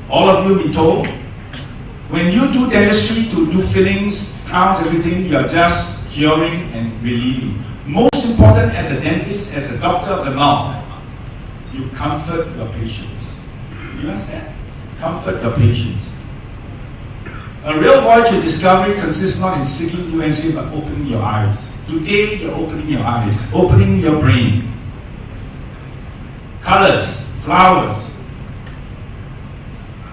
All of you have been told, when you do dentistry to do fillings, crowns, everything, you are just curing and relieving. Most important as a dentist, as a doctor of the mouth, you comfort your patients. You understand? Comfort your patients. A real voyage of discovery consists not in seeking new answers, but opening your eyes. Today, you're opening your eyes, opening your brain. Colors, flowers.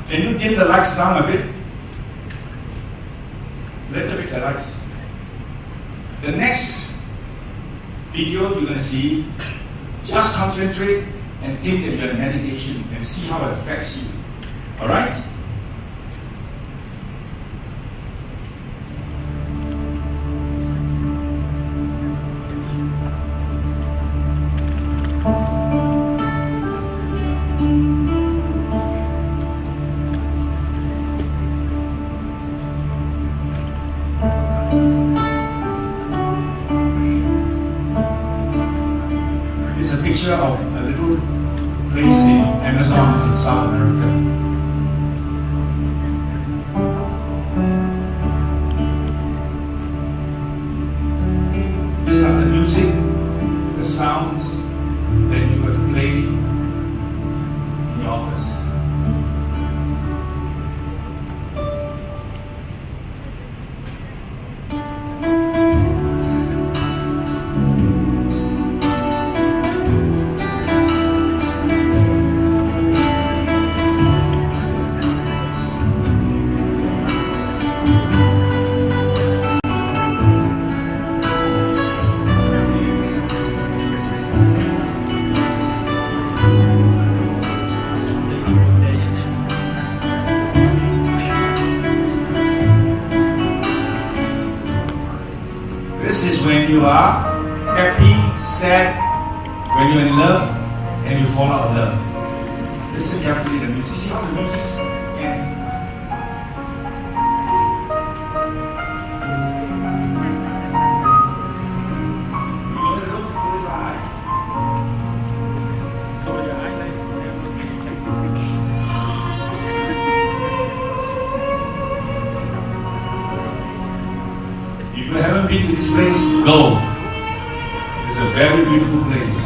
Can you dim the lights down a bit? Little bit the lights. The next video you're going to see, just concentrate and think that you're in meditation and see how it affects you. Alright? Picture of a little place in Amazon in South America. These are the music, the sounds that you got to play in your office. When you are happy, sad, when you're in love, and you fall out of love. Listen carefully to the music. See how the music can. You want to close your eyes. Close your eyes. If you haven't been to this place, go. It's a very beautiful place.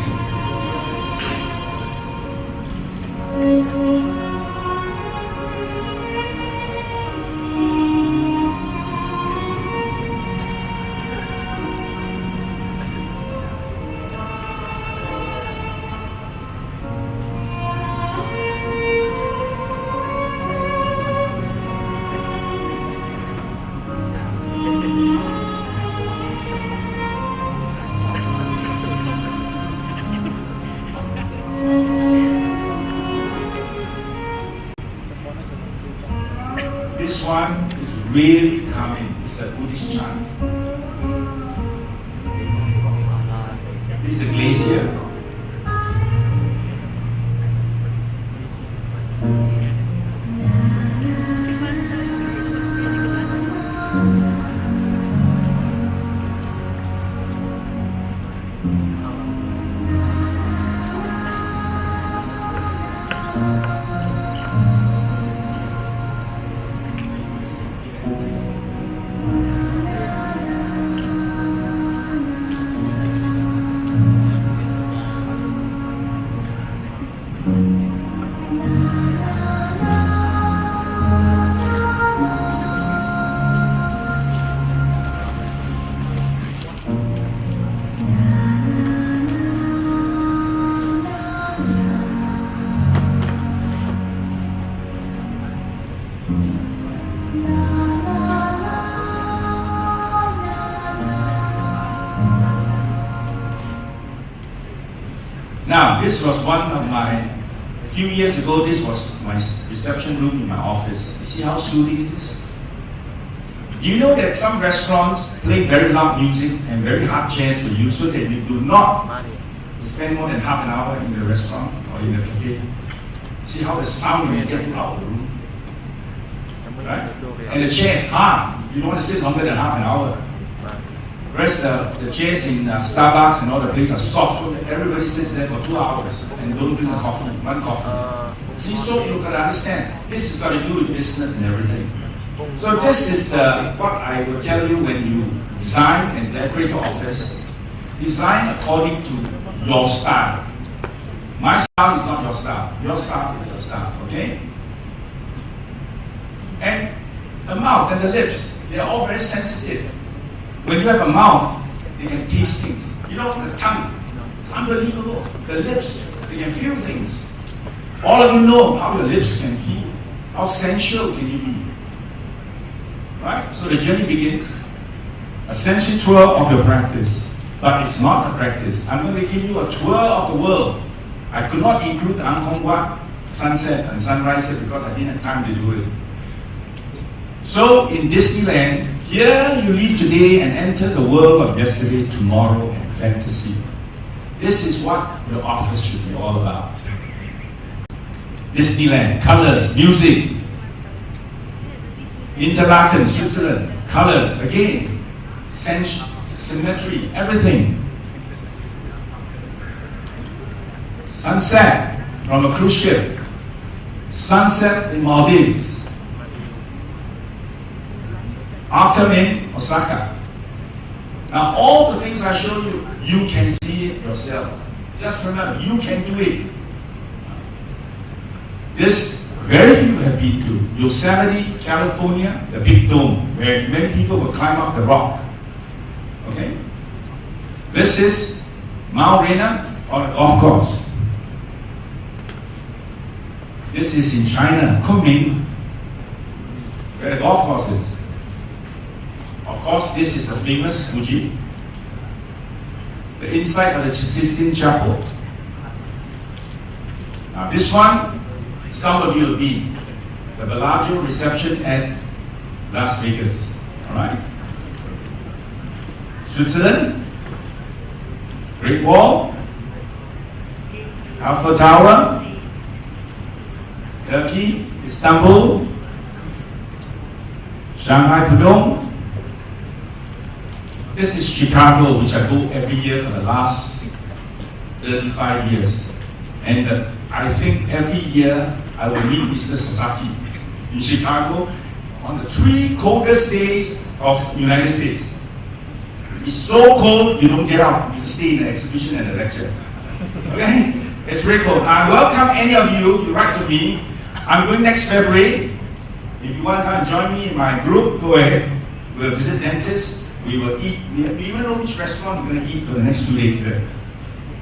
This one is really calming. It's a Buddhist chant. This is a glacier. Now, this was one of a few years ago, this was my reception room in my office. You see how soothing it is? Do you know that some restaurants play very loud music and very hard chairs for you so that you do not spend more than half an hour in the restaurant or in the cafe? See how the sound will get you out of the room? Right? And the chair is hard. You don't want to sit longer than half an hour. Whereas the chairs in Starbucks and all the places are soft, so that everybody sits there for 2 hours and don't drink the coffee, one coffee. See, so you can understand, this has got to do with business and everything. So this is what I will tell you when you design and decorate your office. Design according to your style. My style is not your style. Your style is your style, okay? And the mouth and the lips, they are all very sensitive. When you have a mouth, they can taste things. You know, the tongue, it's unbelievable. The lips, they can feel things. All of you know how your lips can feel. How sensual can you be? Right? So the journey begins. A sensory tour of your practice. But it's not a practice. I'm going to give you a tour of the world. I could not include the Angkor Wat sunset and sunrise because I didn't have time to do it. So in Disneyland, here you leave today and enter the world of yesterday, tomorrow, and fantasy. This is what your office should be all about. Disneyland, colors, music. Interlaken, Switzerland, colors, again, symmetry, everything. Sunset from a cruise ship. Sunset in Maldives. Autumn in Osaka. Now all the things I show you, you can see it yourself. Just remember, you can do it. This, very few have been to Yosemite, California, the Big Dome, where many people will climb up the rock. Okay? This is Mount Rainier on a golf course. This is in China, Kunming, where the golf course is. Of course, this is the famous Fuji. The inside of the Sistine Chapel. Now this one, some of you will be the Bellagio reception at Las Vegas. Alright? Switzerland, Great Wall, Eiffel Tower, Turkey, Istanbul, Shanghai Pudong. This is Chicago, which I go every year for the last 35 years. And I think every year I will meet Mr. Sasaki in Chicago on the 3 coldest days of the United States. It's so cold, you don't get out. You stay in the exhibition and the lecture. Okay? It's very cold. I welcome any of you. You write to me. I'm going next February. If you want to come and join me in my group, go ahead. We'll visit dentists. We will eat. We even know which restaurant we're going to eat for the next 2 days there.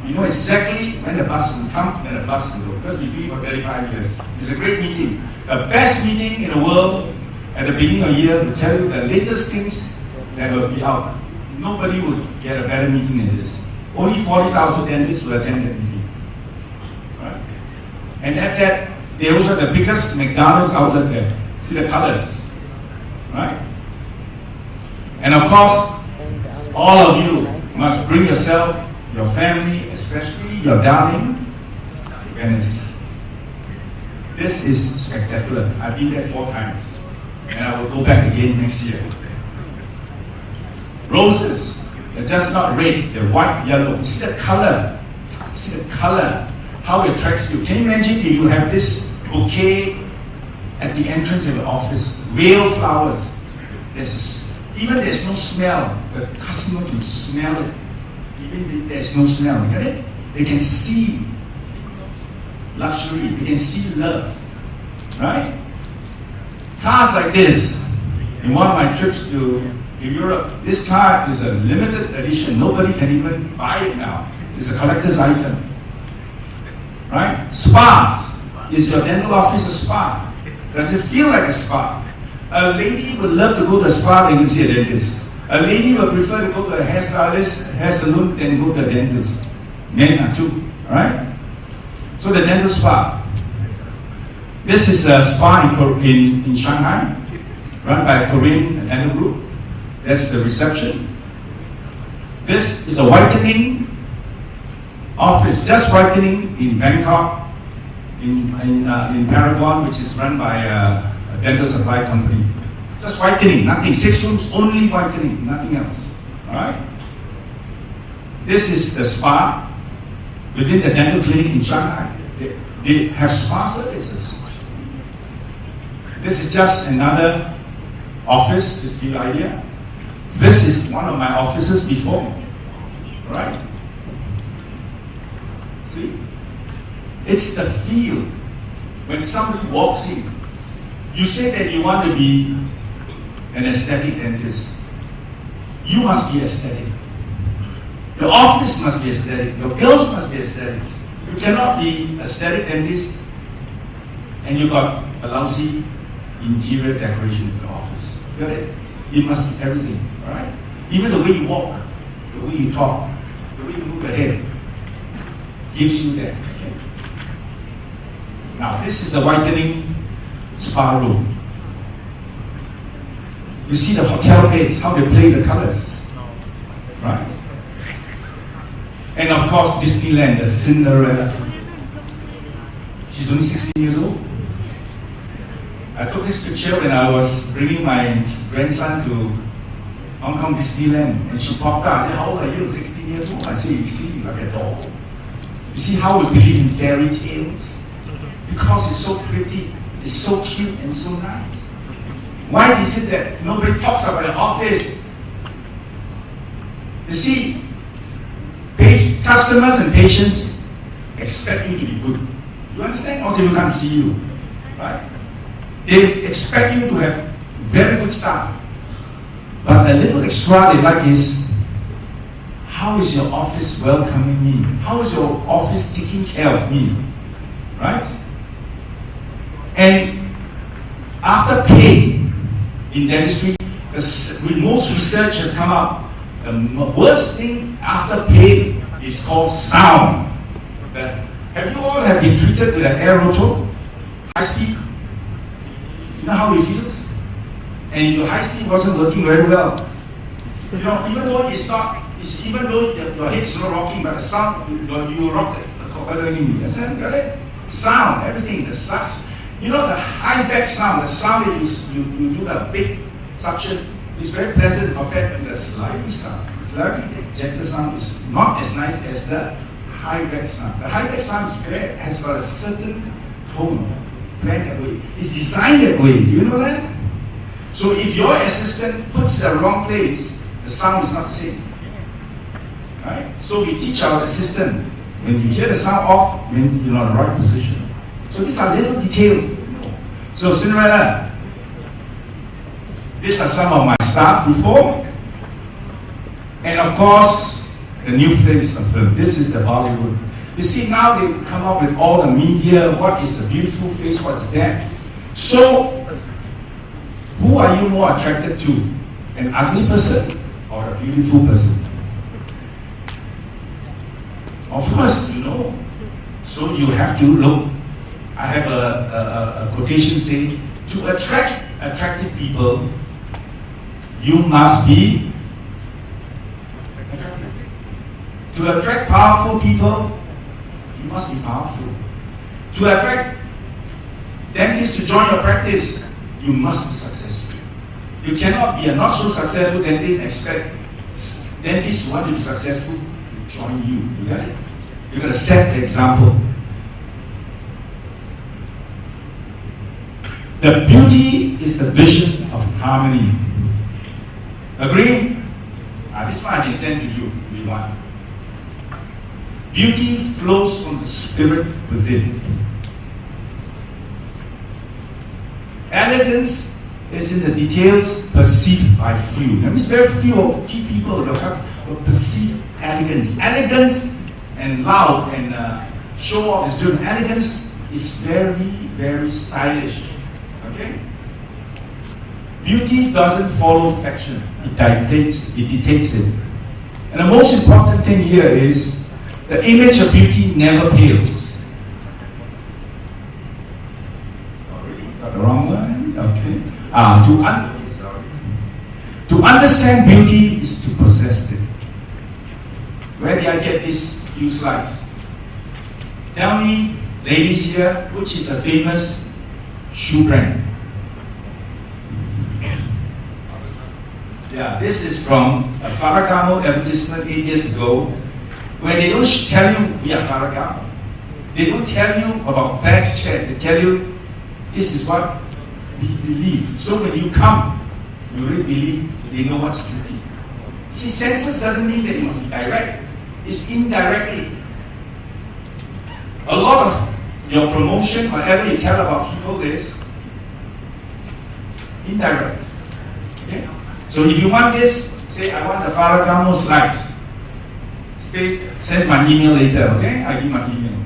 We know exactly when the bus will come and the bus will go. Because we've been for 35 years. It's a great meeting. The best meeting in the world at the beginning of the year to tell you the latest things that will be out. Nobody would get a better meeting than this. Only 40,000 dentists will attend that meeting. Right? And at that, they also have the biggest McDonald's outlet there. See the colors. Right? And of course, all of you must bring yourself, your family, especially your darling, to Venice. This is spectacular. I've been there 4 times. And I will go back again next year. Roses, they're just not red, they're white, yellow. You see the color. See the color, how it attracts you. Can you imagine if you have this bouquet at the entrance of your office? Real flowers. Even there's no smell. The customer can smell it. Even there's no smell. You get it? They can see luxury. They can see love. Right? Cars like this. In one of my trips to Europe, this car is a limited edition. Nobody can even buy it now. It's a collector's item. Right? Spa. Is your dental office a spa? Does it feel like a spa? A lady would love to go to a spa than to see a dentist. A lady would prefer to go to a hairstylist, hair salon, than go to a dentist. Men are too. Alright? So the dental spa. This is a spa in Shanghai, run by a Korean dental group. That's the reception. This is a whitening office, just whitening in Bangkok, in Paragon, which is run by a dental supply company. Just whitening, nothing. 6 rooms, only whitening, nothing else. Alright? This is the spa within the dental clinic in Shanghai. They have spa services. This is just another office, just give you an idea. This is one of my offices before, right? See? It's the feel. When somebody walks in, you say that you want to be an aesthetic dentist. You must be aesthetic. Your office must be aesthetic. Your girls must be aesthetic. You cannot be aesthetic dentist and you got a lousy interior decoration in the office. You got it? It must be everything, alright? Even the way you walk, the way you talk, the way you move your head gives you that. Okay? Now this is the whitening spa room. You see the hotel beds, how they play the colors, right? And of course, Disneyland, the Cinderella. She's only 16 years old. I took this picture when I was bringing my grandson to Hong Kong Disneyland, and she popped out. I said, "How old are you?" 16 years old. I said, "You sleep like a doll." You see how we believe in fairy tales? Because it's so pretty, it's so cute and so nice. Why is it that nobody talks about the office? You see, customers and patients expect you to be good. You understand? Also, you can't see you, right? They expect you to have very good staff. But a little extra they like is, how is your office welcoming me? How is your office taking care of me? Right? And after pay in dentistry, most research has come out, the worst thing after pay is called sound. Have you all been treated with an air rotor? High speed? You know how it feels? And your high speed wasn't working very well. You know, even though even though your head is not rocking, but the sound, you rock it. Got it? Sound, everything, the sucks. You know the high-tech sound, the sound that you do the big suction is very pleasant compared to the slimy sound. The slimy, gentle sound is not as nice as the high-tech sound. The high-tech sound has got a certain tone, planned that way. It's designed that way. Do you know that? So if your assistant puts the wrong place, the sound is not the same. Right? So we teach our assistant, when you hear the sound off, when you're in the right position. So these are little details. So Cinderella, these are some of my staff before. And of course, the new face of film. This is the Bollywood. You see, now they come up with all the media, what is the beautiful face, what is that. So, who are you more attracted to? An ugly person or a beautiful person? Of course, you know. So you have to look. I have a quotation saying, to attract attractive people, you must be attractive. To attract powerful people, you must be powerful. To attract dentists to join your practice, you must be successful. You cannot be a not so successful dentist and expect dentists who want to be successful to join you. You got it? You got to set the example. The beauty is the vision of harmony. Agree? This one I can send to you if you want. Beauty flows from the spirit within. Elegance is in the details perceived by few. That means very few of key people will perceive elegance. Elegance and loud and show off is different. Elegance is very, very stylish. Okay? Beauty doesn't follow fashion. It dictates it. And the most important thing here is the image of beauty never pales. Got the wrong one? Okay. To understand beauty is to possess it. Where did I get these few slides? Tell me, ladies here, which is a famous shoe brand? Yeah, this is from a Ferragamo advertisement 8 years ago, where they don't tell you we are Ferragamo. They don't tell you about bags check. They tell you this is what we believe. So when you come, you really believe they know what's beauty. See, senses doesn't mean that it must be direct. It's indirectly. A lot of your promotion, whatever you tell about people is indirect. Okay? So if you want this, say I want the Faragamo slides. Send my email later, okay? I give my email.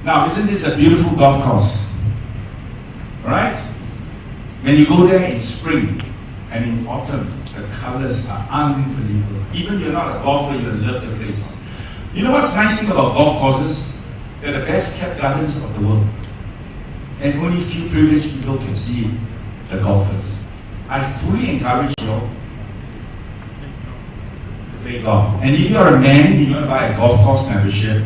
Now, isn't this a beautiful golf course? Alright? When you go there in spring and in autumn, the colors are unbelievable. Even if you're not a golfer, you'll love the place. You know what's nice thing about golf courses? They're the best kept gardens of the world. And only few privileged people can see the golfers. I fully encourage you all to play golf. And if you're a man, you want to buy a golf course membership.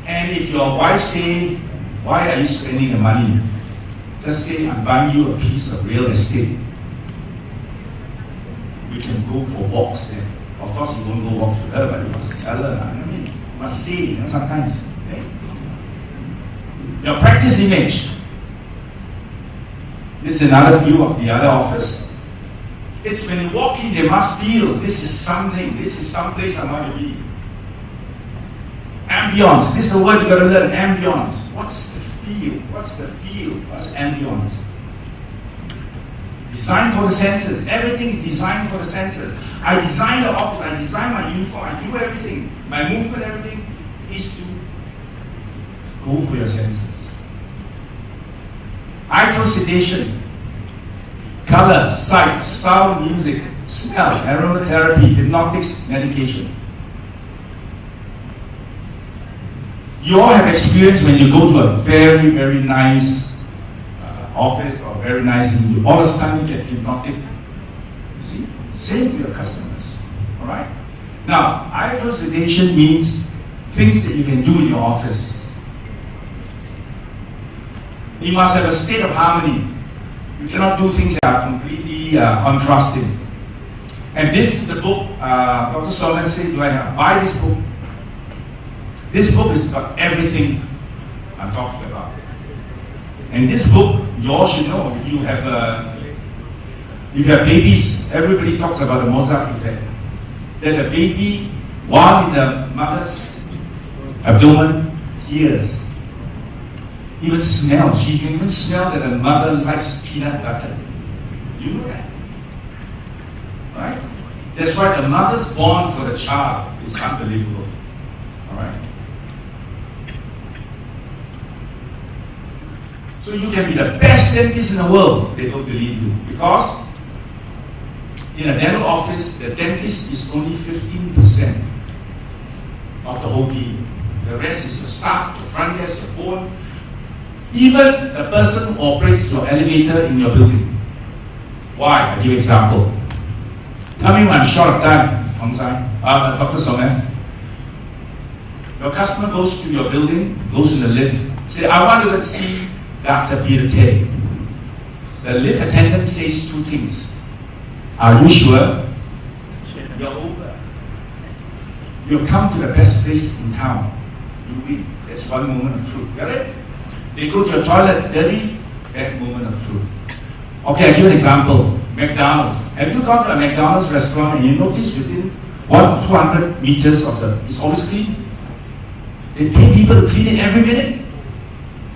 And if your wife say, why are you spending the money? Just say, I'm buying you a piece of real estate. We can go for walks there. Of course, you won't go walk with her, but you must tell her. I mean, you must say, sometimes. Okay? Your practice image. This is another view of the other office. It's when you walk in, they must feel this is something, this is some place I want to be. Ambience. This is the word you got to learn. Ambience. What's the feel? What's the feel? What's ambience? Designed for the senses. Everything is designed for the senses. I design the office. I design my uniform. I do everything. My movement, everything is to go for your senses. Hydrosedation. Color, sight, sound, music, smell, aromatherapy, hypnotics, medication. You all have experience when you go to a very, very nice office or very nice, all of a sudden you get hypnotic. See? Same for your customers. Alright? Now, hydrosedation means things that you can do in your office. You must have a state of harmony. You cannot do things that are completely contrasting. And this is the book, Dr. Solomon said, buy this book. This book is about everything I'm talking about. And this book, you all should know, if you have babies, everybody talks about the Mozart effect. That the baby, while in the mother's abdomen, hears. Even smells. She can even smell that the mother likes peanut butter. You know that? Right? That's why the mother's bond for the child is unbelievable. Alright? So you can be the best dentist in the world, they don't believe you. Because in a dental office, the dentist is only 15% of the whole team. The rest is your staff, your front desk, your phone. Even the person who operates your elevator in your building. Why? I'll give you an example. Tell me when I'm short of time, Dr. Somev. Your customer goes to your building, goes in the lift, say, I want to see Dr. Peter Tay. The lift attendant says two things. Are you sure? You're over. You've come to the best place in town. You win. That's one moment of truth. Got it? They go to your toilet dirty, that moment of truth. Okay, I'll give you an example. McDonald's. Have you gone to a McDonald's restaurant and you notice within 200 meters of it's always clean? They pay people to clean it every minute.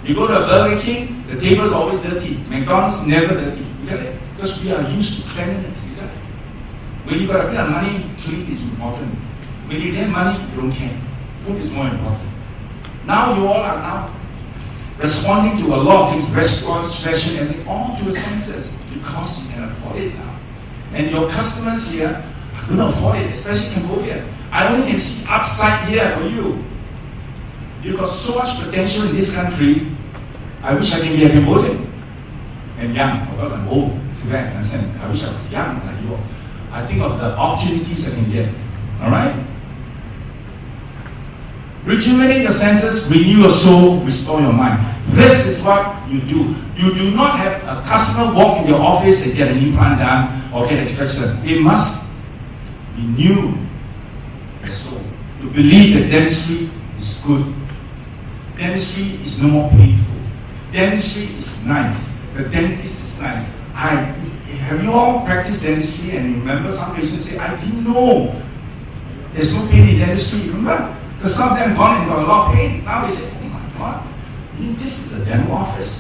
You go to a Burger King, the table is always dirty. McDonald's never dirty. You get it? Because we are used to cleanliness. You get it? When you got a bit of money, clean is important. When you get money, you don't care. Food is more important. Now you all are now responding to a lot of things, restaurants, fashion, everything, all to the senses, because you can afford it now. And your customers here are going to afford it, especially in Cambodia. I only can see upside here for you. You've got so much potential in this country. I wish I can be a Cambodian and young, because I'm old today. I wish I was young like you all. I think of the opportunities I can get. Alright? Rejuvenate your senses, renew your soul, restore your mind. This is what you do. You do not have a customer walk in your office and get an implant done or get extraction. They must renew their soul. To believe that dentistry is good. Dentistry is no more painful. Dentistry is nice. The dentist is nice. Have you all practiced dentistry and you remember some patients say, I didn't know there's no pain in dentistry. Remember? Because some of them gone and got a lot of pain. Now they say, oh my God, this is a dental office.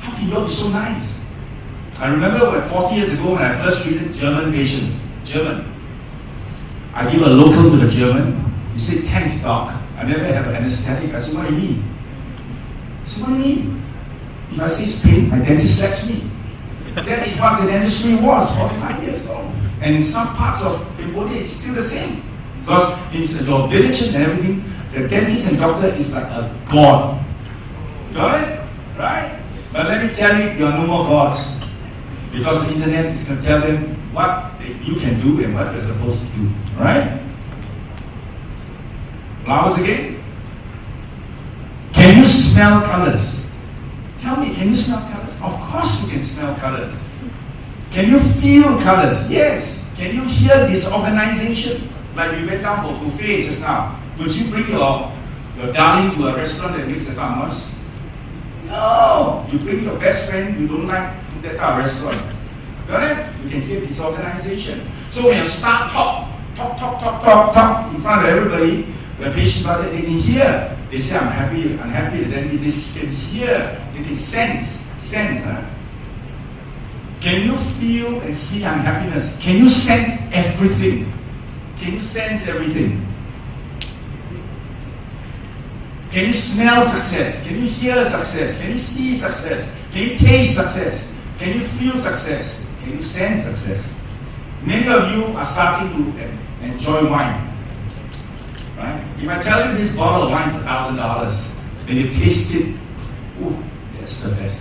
How can you all be so nice? I remember 40 years ago when I first treated German patients. I give a local to the German. He said, thanks doc. I never had an anesthetic. I said, what do you mean? He said, what do you mean? If I say it's pain, my dentist slaps me. That is what the dentistry was 45 years ago. And in some parts of Cambodia, it's still the same. Because in your villages and everything, the dentist and doctor is like a god. Got it? Right? But let me tell you, you are no more gods. Because the internet is going to tell them what you can do and what you're supposed to do. Alright? Flowers again? Can you smell colors? Tell me, can you smell colors? Of course you can smell colors. Can you feel colors? Yes. Can you hear disorganization? Like we went down for buffet just now. Would you bring your darling to a restaurant that makes a kind of noise? No! You bring your best friend you don't like to that kind of restaurant. Got it? You can hear disorganization. So when your staff talk in front of everybody, when patients are there, they can hear. They say, I'm happy, then they can hear, they can sense, huh? Can you feel and see unhappiness? Can you sense everything? Can you sense everything? Can you smell success? Can you hear success? Can you see success? Can you taste success? Can you feel success? Can you sense success? Many of you are starting to enjoy wine. Right? If I tell you this bottle of wine is $1,000, and you taste it, ooh, that's the best.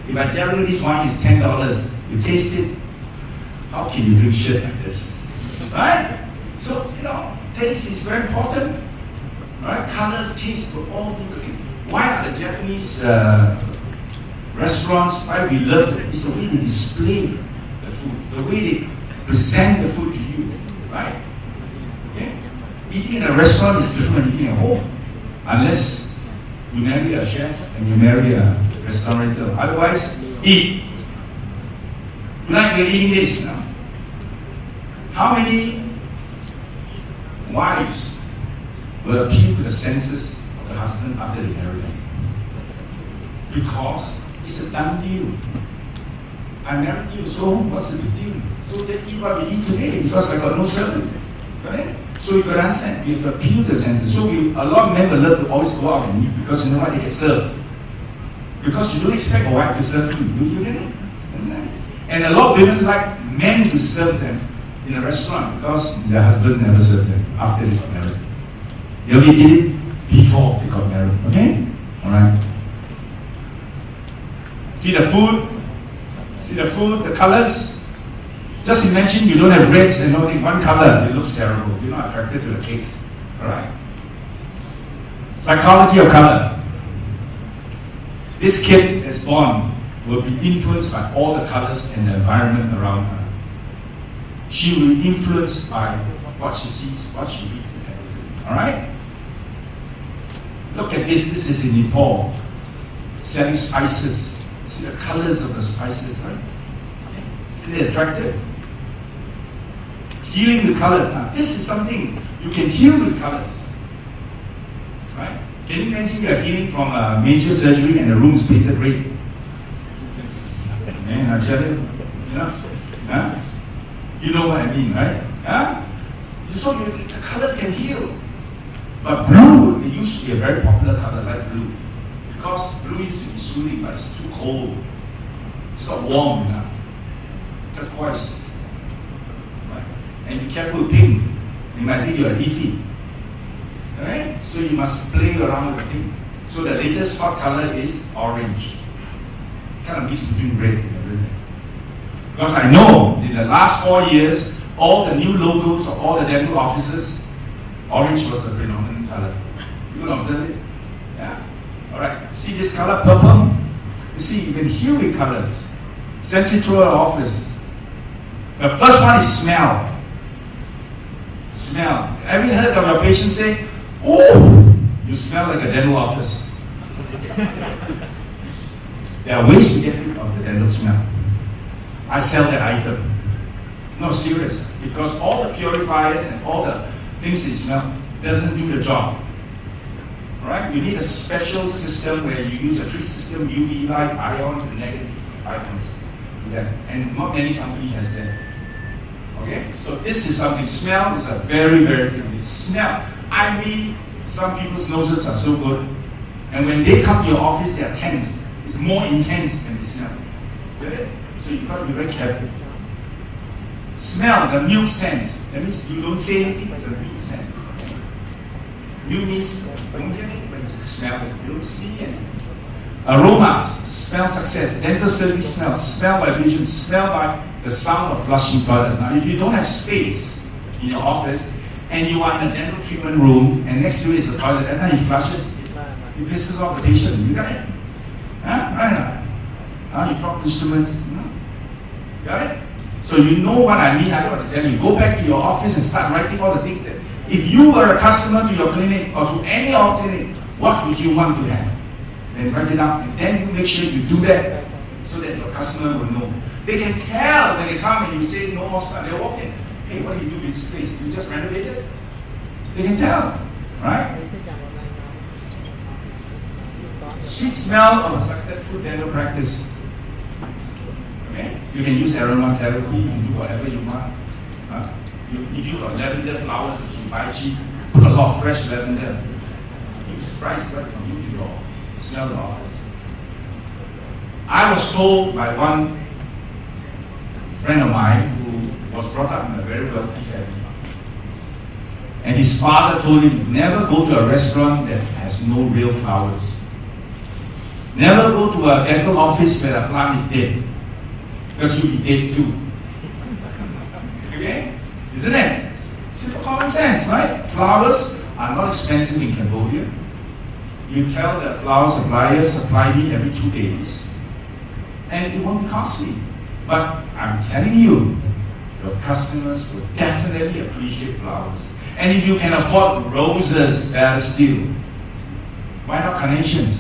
If I tell you this wine is $10, you taste it, how can you drink shit like this? Right? So, taste is very important. Right? Colors, taste, we're all looking. Why are the Japanese restaurants, why we love it? It's the way they display the food, the way they present the food to you. Right? Okay? Eating in a restaurant is different than eating at home. Unless you marry a chef and you marry a restaurateur. Otherwise, eat. Like we're eating this now. How many wives will appeal to the senses of the husband after they marry him? Because it's a done deal. I married you, so what's the big deal? So they eat what we eat today because I got no servant. Right? So you got to understand, you have to appeal to the senses. So a lot of men will love to always go out and eat because you know what, they get served. Because you don't expect a wife to serve you. You get it? And a lot of women like men to serve them in a restaurant because their husband never served them after they got married. They only did it before they got married. Okay? Alright? See the food? See the food, the colors? Just imagine you don't have reds and only one color. It looks terrible. You're not attracted to the cake. Alright? Psychology of color. This kid that's born will be influenced by all the colors and the environment around her. She will be influenced by what she sees, what she eats, and everything. Alright? Look at this. This is in Nepal. Selling spices. See the colors of the spices, right? Isn't it attractive? Healing the colors. Now, this is something you can heal with colors. Right? Can you imagine you are healing from a major surgery and the room is painted red? Man, I tell you. Huh? You know what I mean, right? Huh? So the colors can heal. But blue, it used to be a very popular color, like blue. Because blue used to be soothing, but it's too cold. It's not warm enough. Turquoise. Right? And be careful with pink. They might think you're iffy. Alright? So you must play around with pink. So the latest hot color is orange. Kind of mix between red and everything. Because I know in the last 4 years, all the new logos of all the dental offices, orange was the predominant color. You can observe it? Yeah? Alright. See this color, purple? You see, you can heal with colors. Sensitive office. The first one is smell. Smell. Have you heard of your patient say, oh, You smell like a dental office. There are ways to get rid of the dental smell. I sell that item. No, serious. Because all the purifiers and all the things that smell doesn't do the job. Alright? You need a special system where you use a 3 system, UV light, ions, and negative ions. Yeah. And not many companies has that. Okay? So this is something. Smell is a very, very thing. Smell. I mean, some people's noses are so good. And when they come to your office, they are tense. It's more intense than the smell. Get it? So you've got to be very careful. Smell, the milk sense. That means you don't say anything, but the milk sense. Milk means don't hear it, but you smell it. You don't see it. Aromas, smell success. Dental service smell. Smell by vision. Smell by the sound of flushing toilet. Now, if you don't have space in your office and you are in a dental treatment room and next to it is a toilet, every time he flushes, he pisses off the patient. You got it? Huh? Right? You drop instruments. Got it? So you know what I mean. I don't want to tell you. Go back to your office and start writing all the things that if you were a customer to your clinic or to any of clinic, what would you want to have? Then write it out and then you make sure you do that so that your customer will know. They can tell when they come and you say no more stuff. They walk in. Hey, what do you do with this place? You just renovated? They can tell. Right? Sweet smell of a successful dental practice. Okay? You can use aromatherapy, you can do whatever you want. If you got lavender flowers that you buy cheap, put a lot of fresh lavender. You surprise right from you to your smell the office. I was told by one friend of mine who was brought up in a very wealthy family. And his father told him, never go to a restaurant that has no real flowers. Never go to a dental office where the plant is dead. Because you'll be dead too. Okay? Isn't it? Simple common sense, right? Flowers are not expensive in Cambodia. You tell the flower supplier, supply me every 2 days. And it won't be costly. But I'm telling you, your customers will definitely appreciate flowers. And if you can afford roses, better still. Why not carnations?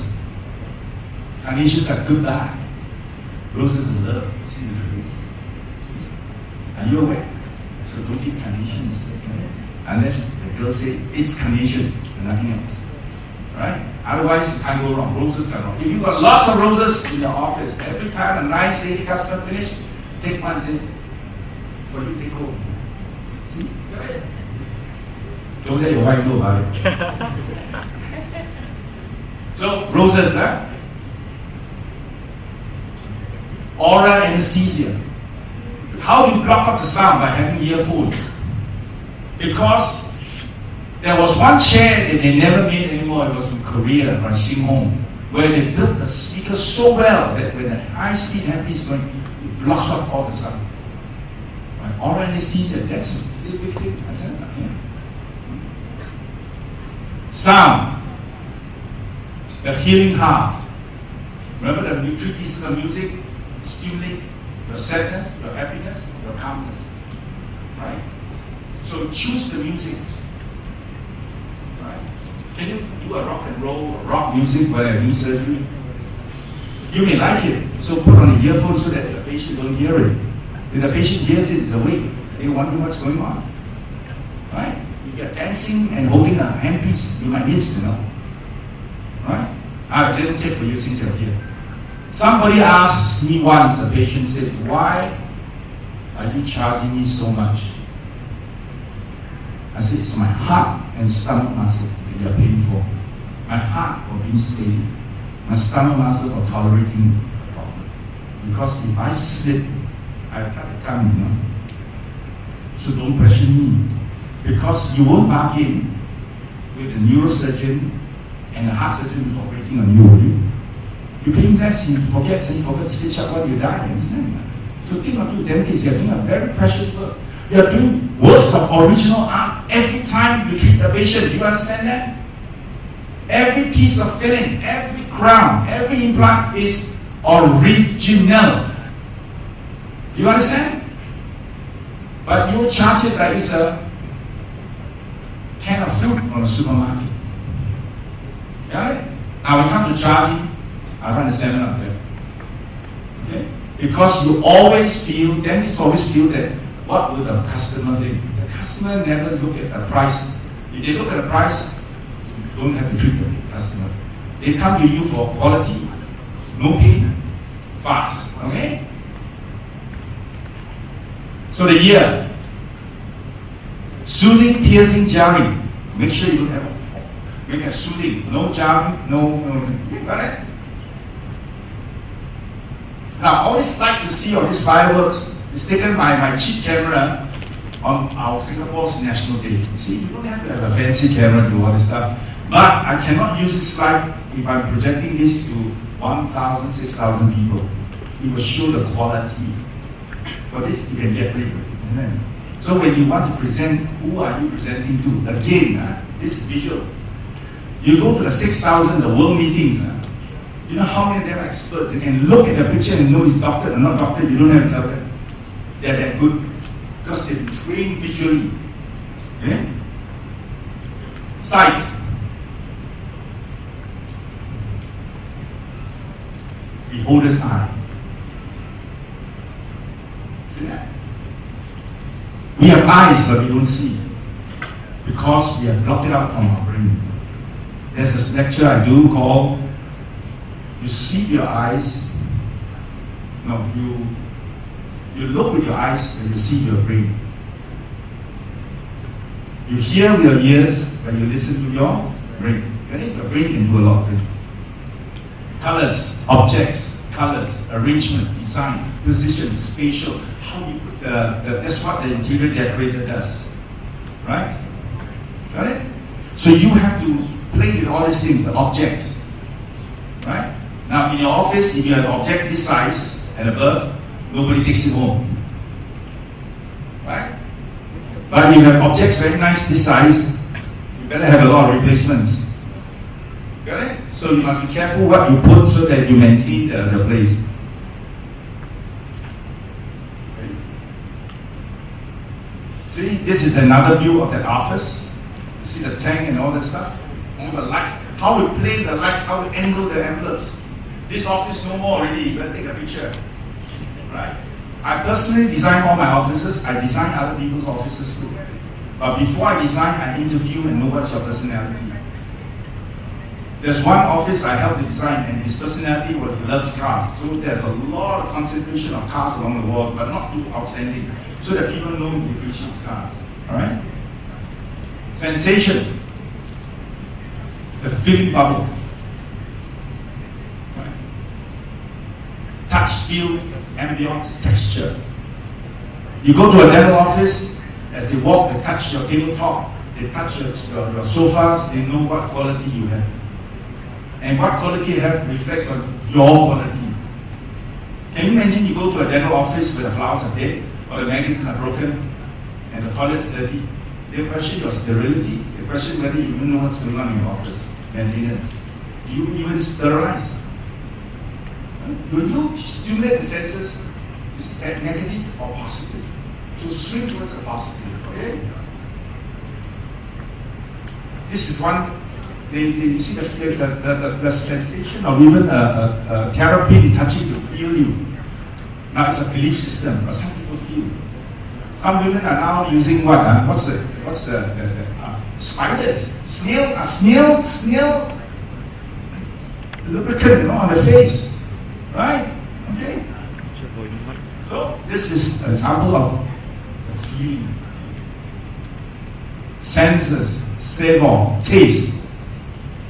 Carnations are good dye. Roses are love. See the difference? Are you aware? So don't get carnations. Okay? Unless the girl say it's carnations and nothing else. Right? Otherwise, you can't go wrong. Roses can go wrong. If you've got lots of roses in your office, every time a nice lady customer finish, take one and say, for you, take home. See? Right? Don't let your wife know about it. So, roses, huh? Oral anesthesia. How do you block out the sound? By having earphones. Because there was one chair that they never made anymore. It was in Korea, from Shinghong, where they built the speaker so well that when the high-speed heavy is going, it blocks off all the sound. Right? Oral anesthesia, that's a big thing. I tell you, yeah. Sound. The healing heart. Remember the 3 pieces of music? Stimulate your sadness, your happiness, your calmness. Right? So choose the music. Right? Can you do a rock and roll or rock music while I do surgery? You may like it, so put on the earphone so that the patient don't hear it. If the patient hears it, it's awake. They wonder what's going on. Right? If you're dancing and holding a handpiece, you might miss, you know. Right? I have a little tip for you since you're here. Somebody asked me once, a patient said, why are you charging me so much? I said, it's my heart and stomach muscle that you're paying for. My heart for being steady, my stomach muscle for tolerating the problem. Because if I slip, I've got to come, you know. So don't pressure me. Because you won't bargain with the neurosurgeon and the heart surgeon who's operating on you, will you? You pay less, he forgets to stitch up while you die. Understand? So think of you, dedicated. You're doing a very precious work. You're doing works of original art every time you treat a patient. Do you understand that? Every piece of filling, every crown, every implant is original. Do you understand? But you charge it like it's a can of fruit from a supermarket. Got it? Now when it comes to charging, I run a seminar there. Okay? Because you always feel, dentists always feel that what will the customer think? The customer never look at the price. If they look at the price, you don't have to treat the customer. They come to you for quality, no pain, fast. Okay? So the year, soothing, piercing, jarring. Make sure you don't have. Make it soothing, no jarring, no. Got it? Now, all these lights you see on these fireworks is taken by my cheap camera on our Singapore's National Day. You see, you don't have to have a fancy camera to do all this stuff. But I cannot use this slide if I'm projecting this to 1,000, 6,000 people. It will show the quality. For this, you can get rid of it. So when you want to present, who are you presenting to? Again, this is visual. You go to the 6,000, the world meetings. You know how many of them are experts? They can look at the picture and know it's doctor or not doctor. You don't have to tell them. They're that good because they've been trained visually. Okay? Sight. Beholder's eye. See that? We have eyes, but we don't see because we have blocked it out from our brain. There's this lecture I do called "You see your eyes." No, you look with your eyes and you see your brain. You hear with your ears, but you listen to your brain. Your brain can do a lot of things. Colors, objects, colors, arrangement, design, position, spatial. How you put that's what the interior decorator does. Right? Got it? So you have to play with all these things, the object. Right? Now in your office, if you have an object this size and above, nobody takes it home. Right? But if you have objects very nice this size, you better have a lot of replacements. Got it? So you must be careful what you put so that you maintain the place. See, this is another view of that office. You see the tank and all that stuff? All the lights. How we play the lights, how we angle the envelopes. This office no more already. You better take a picture. Right? I personally design all my offices. I design other people's offices too. But before I design, I interview and know what's your personality. There's one office I helped to design, and his personality was he loves cars. So there's a lot of concentration of cars along the walls, but not too outstanding, so that people know he appreciates cars. Alright? Sensation. The feeling bubble. Right? Touch, feel, ambience, texture. You go to a dental office, as they walk, they touch your tabletop, they touch your sofas, they know what quality you have. And what quality you have reflects on your quality. Can you imagine you go to a dental office where the flowers are dead, or the magazines are broken, and the toilet's dirty? They question your sterility. They question whether you even know what's going on in your office. Maintenance. Do you even sterilize? When you stimulate the senses, is that negative or positive? So swing towards the positive. Okay? This is one. You see the sensation of even a terrapin touching to feel you. Now it's a belief system, but some people feel. Some women are now using what? What's the spiders? Snail lubricant on the face. Right? Okay? So this is an example of a feeling. Senses, savor, taste.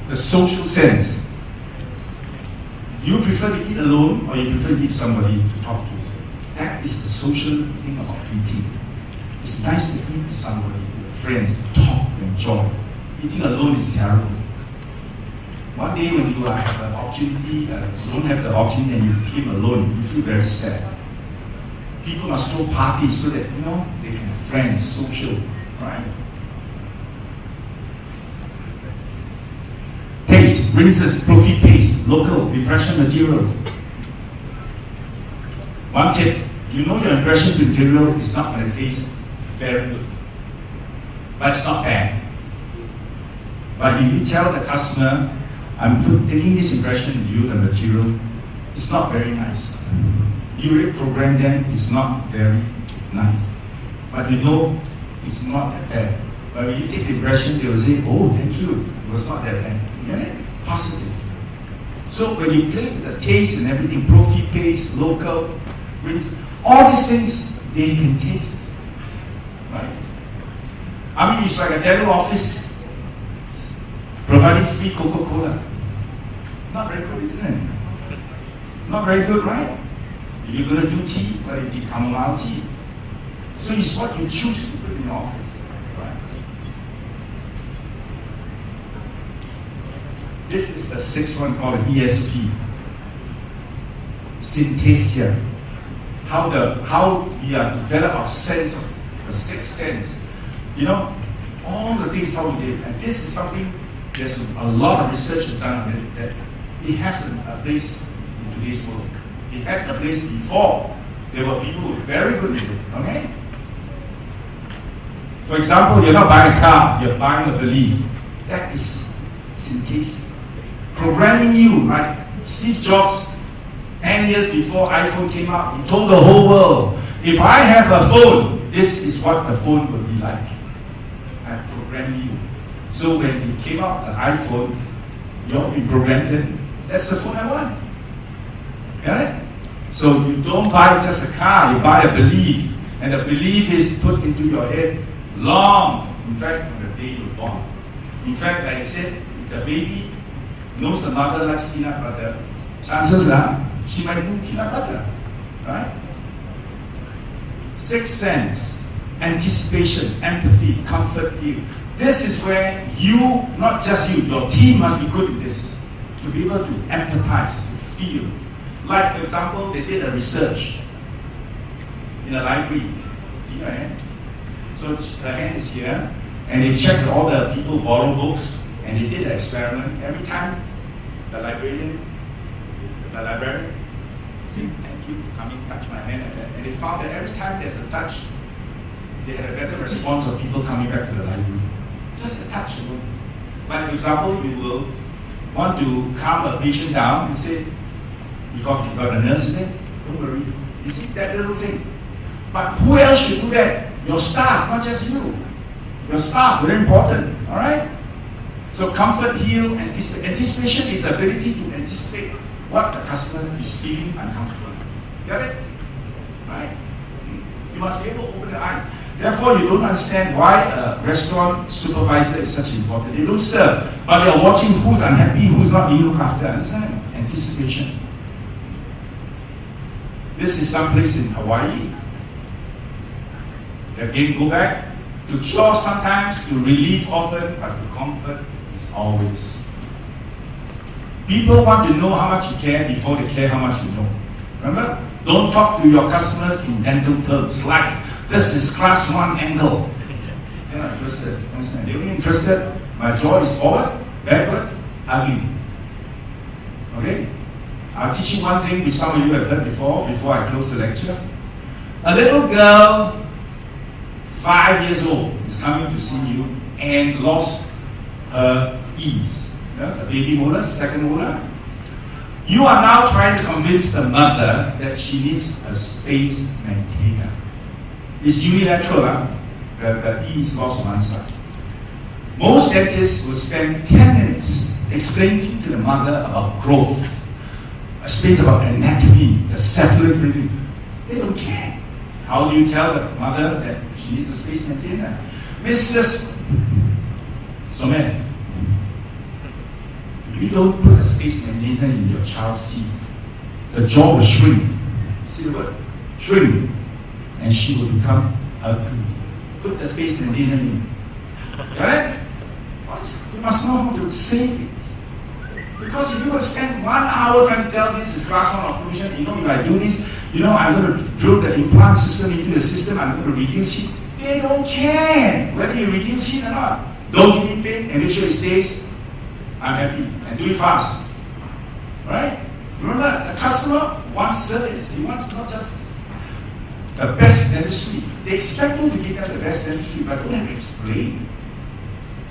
The social sense. You prefer to eat alone or you prefer to eat somebody to talk to? That is the social thing about eating. It's nice to eat with somebody, with friends, to talk, to enjoy. Eating alone is terrible. One day when you have an opportunity, you don't have the opportunity and you became alone, you feel very sad. People must throw parties so that, they can have friends, social, right? Taste, rinses, profit paste, local, impression material. One tip, your impression material is not going to taste very good. But it's not bad. But if you tell the customer, taking this impression of you, the material, it's not very nice. You really program them, it's not very nice. But you know, it's not that bad. But when you take the impression, they will say, oh, thank you, it was not that bad. You get it? Positive. So when you play with the taste and everything, profi paste, local, all these things, they can taste. Right? I mean, it's like a dental office providing free Coca-Cola. Not very good, isn't it? Not very good, right? If you're going to do tea, well, it become chamomile tea. So it's what you choose to put in your office. Right? This is the sixth one called ESP. Synthesia. How we are develop our sense of the sixth sense. You know, all the things how we did. And this is something, there's a lot of research done on it, that it has a place in today's world. It had a place before. There were people who were very good at it. Okay? For example, you're not buying a car, you're buying a belief. That is synthesis. Programming you, right? Steve Jobs, 10 years before iPhone came out, he told the whole world, if I have a phone, this is what the phone will be like. I program you. So when it came out, the iPhone, you programmed it. That's the phone I want. Got it? So you don't buy just a car, you buy a belief. And the belief is put into your head long, in fact, on the day you're born. In fact, like I said, the baby knows the mother likes peanut butter. Chances are, she might do peanut butter. Right? Sixth sense, anticipation, empathy, comfort you. This is where you, not just you, your team must be good at this. To be able to empathize, to feel. Like, for example, they did a research in a library. See your hand? So the hand is here, and they checked all the people borrow books, and they did an experiment. Every time the librarian, see, thank you for coming, touch my hand, and they found that every time there's a touch, they had a better response of people coming back to the library. Just a touch alone. Like, for example, you will want to calm a patient down and say, because you've got a nurse in there, don't worry. You see that little thing. But who else should do that? Your staff, not just you. Your staff, very important. Alright? So comfort, heal, anticipation is the ability to anticipate what the customer is feeling uncomfortable. Get it? Right? You must be able to open the eye. Therefore, you don't understand why a restaurant supervisor is such important. They don't serve, but they are watching who's unhappy, who's not being looked after. Understand? Anticipation. This is someplace in Hawaii. Again, go back. To cure sometimes, to relieve often, but to comfort is always. People want to know how much you care before they care how much you know. Remember? Don't talk to your customers in dental terms like, this is class 1 angle. They're not interested. They're only interested, my jaw is forward, backward, ugly. Okay? I'll teach you one thing which some of you have heard before I close the lecture. A little girl, 5 years old, is coming to see you and lost her ease. The baby molar, second molar. You are now trying to convince the mother that she needs a space maintainer. It's unilateral, the E is lost on one side. Most dentists will spend 10 minutes explaining to the mother about growth, explain about anatomy, the cephalic rhythm. They don't care. How do you tell the mother that she needs a space maintainer? Mrs. Someth, if you don't put a space maintainer in your child's teeth, the jaw will shrink. See the word? Shrink. And she will become ugly. Put the space maintainer in. Right? You must know how to say things. Because if you will spend 1 hour trying to tell this is class 1 operation, if I do this, I'm going to drill the implant system into the system, I'm going to reduce heat. They don't care whether you reduce heat or not. Don't give me pain and make sure it stays. I'm happy. And do it fast. Right? Remember, the customer wants service. He wants not just the best dentistry. They expect you to give them the best dentistry, but don't have to explain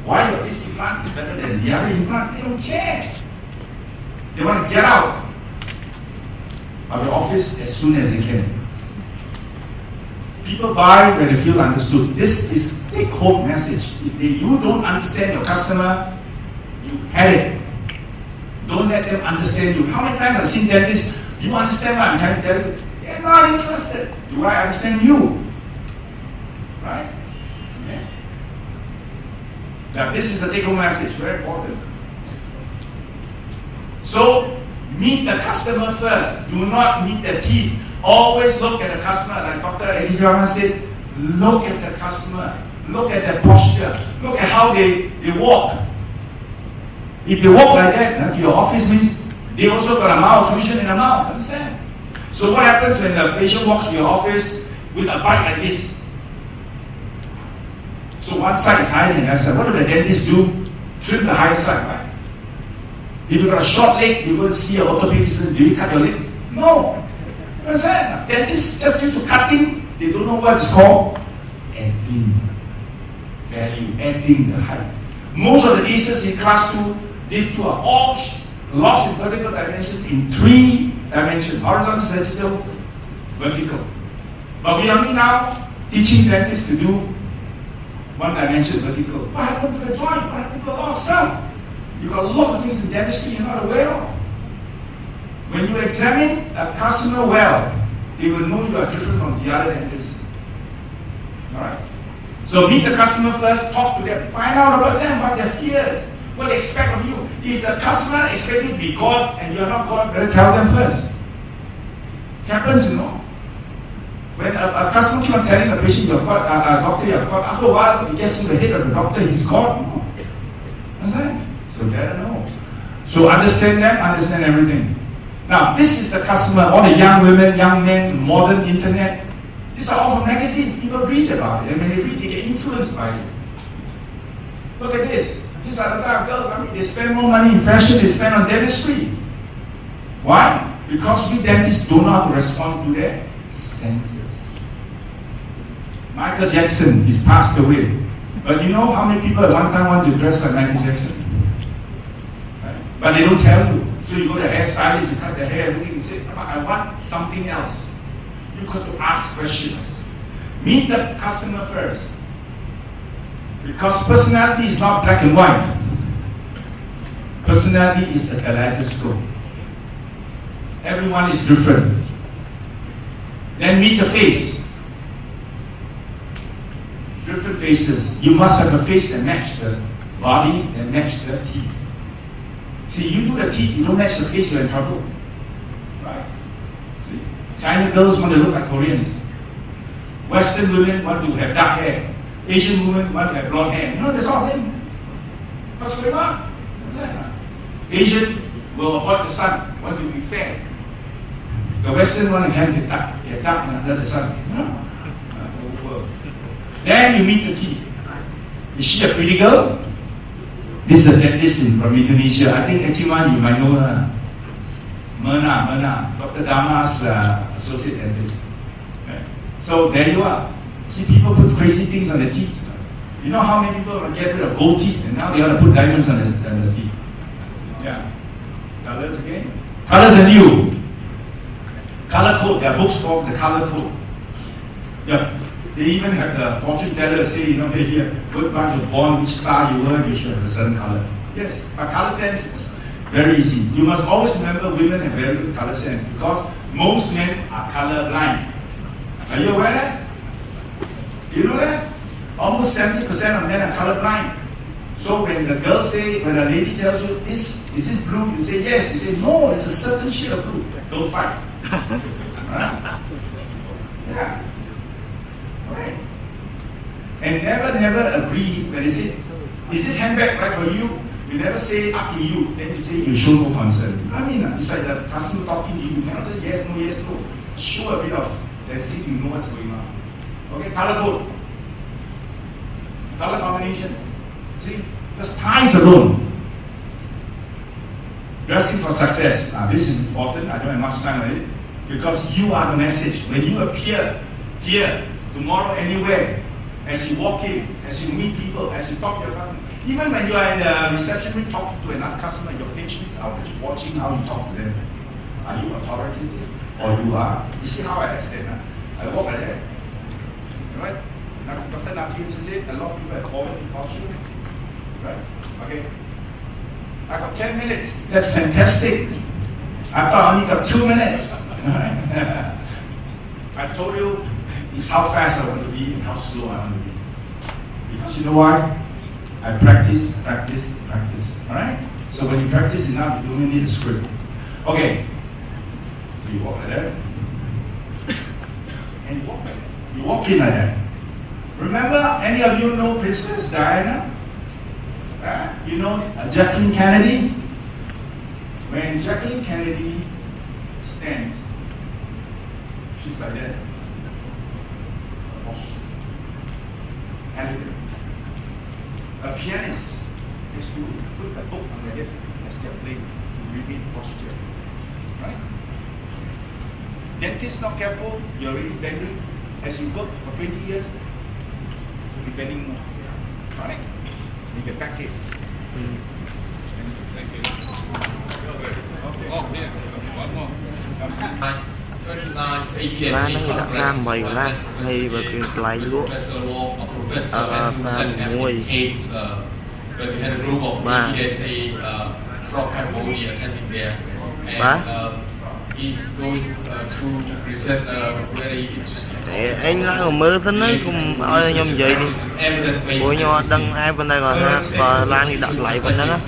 why this implant is better than the other implant. They don't care. They want to get out of the office as soon as they can. People buy when they feel understood. This is take home message. If you don't understand your customer, you had it. Don't let them understand you. How many times I've seen dentists, you understand what I'm trying to tell you? They're not interested. Do I understand you? Right? Yeah. Now this is the take home message, very important. So, meet the customer first. Do not meet the teeth. Always look at the customer. Like Dr. Edith said, look at the customer. Look at their posture. Look at how they walk. If they walk like that to your office means they also got a malfunction in the mouth. Understand? So what happens when the patient walks to your office with a bite like this? So one side is higher than the other side. What do the dentists do? Trim the higher side, right? If you've got a short leg, you go and see an orthopedist, do you cut your leg? No. You understand? Dentists just used to cutting. They don't know what it's called. Adding value, adding the height. Most of the cases in class 2, these two are all lost in vertical dimension in 3 dimensions. Horizontal, sagittal, vertical. But we are only now teaching dentists to do 1 dimension vertical. What happened to the joint? What happened to a lot of stuff? You got a lot of things in dentistry you're not aware of. When you examine a customer well, they will know you are different from the other dentists. Alright? So meet the customer first, talk to them, find out about them, what their fears, what they expect of you. If the customer expects you to be God and you are not God, better tell them first. It happens, you know. When a customer keeps on telling a patient you're God, a doctor you're God, after a while he gets in the head of the doctor, he's God. No. Understand? So better know. So understand them, understand everything. Now, this is the customer, all the young women, young men, modern internet. These are all from magazines. People read about it. And when they read, they get influenced by it. Look at this. These are the type of girls. I mean, they spend more money in fashion, they spend on dentistry. Why? Because we dentists don't know how to respond to their senses. Michael Jackson, he's passed away. But you know how many people at one time want to dress like Michael Jackson? Right? But they don't tell you. So you go to the hairstylist, you cut their hair, everything, you say, I want something else. You got to ask questions. Meet the customer first. Because personality is not black and white. Personality is a kaleidoscope. Everyone is different. Then meet the face. Different faces. You must have a face that matches the body and match the teeth. See, you do the teeth, you don't match the face, you're in trouble. Right? See? China girls want to look like Koreans. Western women want to have dark hair. Asian women want to have blonde hair. You know, that's all thing. What's going on? Asian will avoid the sun, want to be fair. The Western one can get dark. They're dark under the sun. You know? Then you meet the teeth. Is she a pretty girl? This is a dentist from Indonesia. I think Echiman, you might know her. Myrna, Dr. Dama's associate dentist. Right? So there you are. See, people put crazy things on their teeth. You know how many people get rid of gold teeth and now they want to put diamonds on the teeth? Yeah. Colors again? Colors are new. Color code. There are books called the color code. Yeah. They even have the fortune teller say, you know, hey, here, what month you're born, which star you were, you should have a certain color. Yes, but color sense is very easy. You must always remember women have very good color sense because most men are color blind. Are you aware of that? Do you know that? Almost 70% of men are color blind. So when the girl say, when a lady tells you, is this blue? You say yes. You say no, it's a certain shade of blue. Don't fight. Right? Yeah. Right. And never agree when they say, is this handbag right for you? You never say up to you. Then you say you show no concern. I mean, it's like the customer talking to you. You cannot say yes, no. Show a bit of that you know what's going on. Okay, color code. Color combination. See? Just ties alone. Dressing for success. Now this is important. I don't have much time on it. Because you are the message. When you appear here, tomorrow, anywhere, as you walk in, as you meet people, as you talk to your customer, Even when you are in the reception room talking to another customer, your patient is out watching how you talk to them. Are you authoritative? Or you are? You see how I extend? I walk like that. Right? Now, Dr. Nathi said a lot of people have fallen posture. Right? Okay. I got 10 minutes. That's fantastic. I thought I only got 2 minutes. I told you it's how fast I want to be and how slow I want to be. Because you know why? I practice. Alright? So when you practice enough, you only need a script. Okay. So you walk like that. And you walk like that. You walk in like that. Remember, any of you know Princess Diana? You know Jacqueline Kennedy? When Jacqueline Kennedy stands, she's like that. And a pianist is to put a book on their head as they're playing to repeat posture. Right? Dentist not careful, you're already bending. As you work for 20 years, you'll be bending more. Right? You get back here. Thank you. Oh, yeah. One more. Lá nó đặt ra mày lá hay và quyền lại luôn mùi where we had a group of APDSA from Cambodia attending there, and he's going to present a very interesting. anh là mơ thân đấy cùng ơi nhom vậy đi bố nho đăng ai bên đây còn ha còn lan thì đặt lại bên đó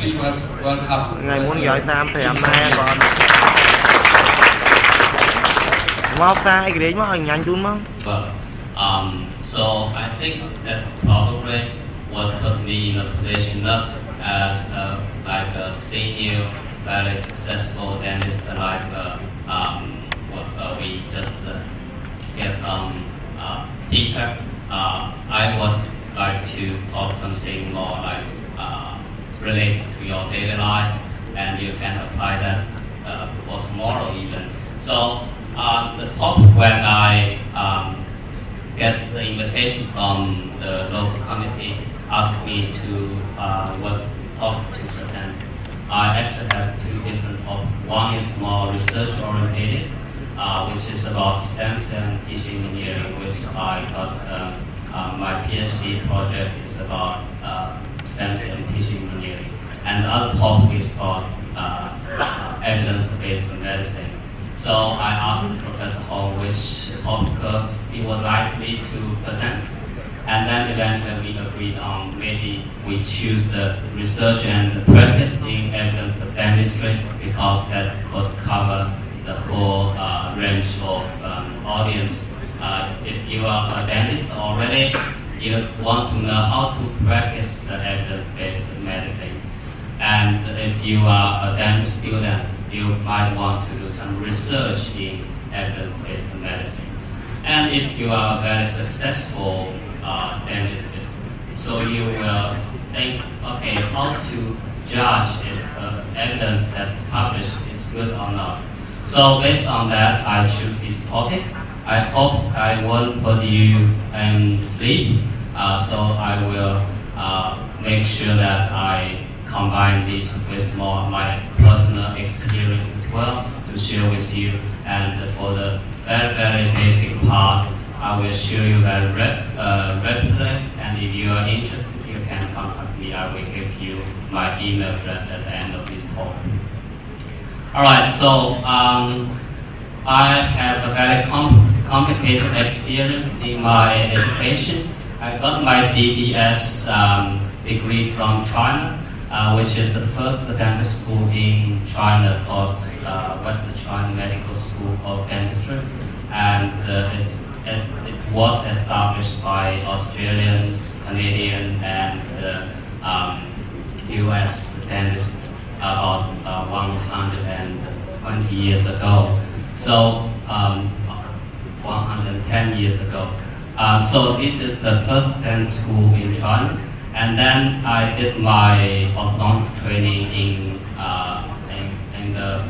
ngày muốn gọi nam thì hôm nay còn mau ta cái đấy mà nhanh chút mà. So I think that's probably what put me in a position not as like a senior, very successful dentist like what we just get from Peter. I would like to talk something more like related to your daily life, and you can apply that for tomorrow even. So the topic when I get the invitation from the local committee asked me to what topic to present. I actually have two different topics. One is more research oriented, which is about stem cell and tissue engineering, which I thought my PhD project is about stem cell and tissue engineering. And the other topic is about evidence-based medicine. So I asked Professor Hong which topic he would like me to present, and then eventually we agreed on maybe we choose the research and practice in evidence dentistry because that could cover the whole range of audience. If you are a dentist already, you want to know how to practice the evidence-based medicine, and if you are a dentist student, you might want to do some research in evidence-based medicine. And if you are a very successful dentist, so you will think, okay, how to judge if evidence that published is good or not. So based on that, I choose this topic. I hope I won't put you in sleep, so I will make sure that I combine this with more my personal experience as well to share with you. And for the very, very basic part, I will show you very rapidly. And if you are interested, you can contact me. I will give you my email address at the end of this talk. Alright, so I have a very complicated experience in my education. I got my DDS degree from China. Which is the first dental school in China called Western China Medical School of Dentistry, and it was established by Australian, Canadian, and US dentists about 120 years ago. So 110 years ago. So this is the first dental school in China. And then I did my orthodontic training in the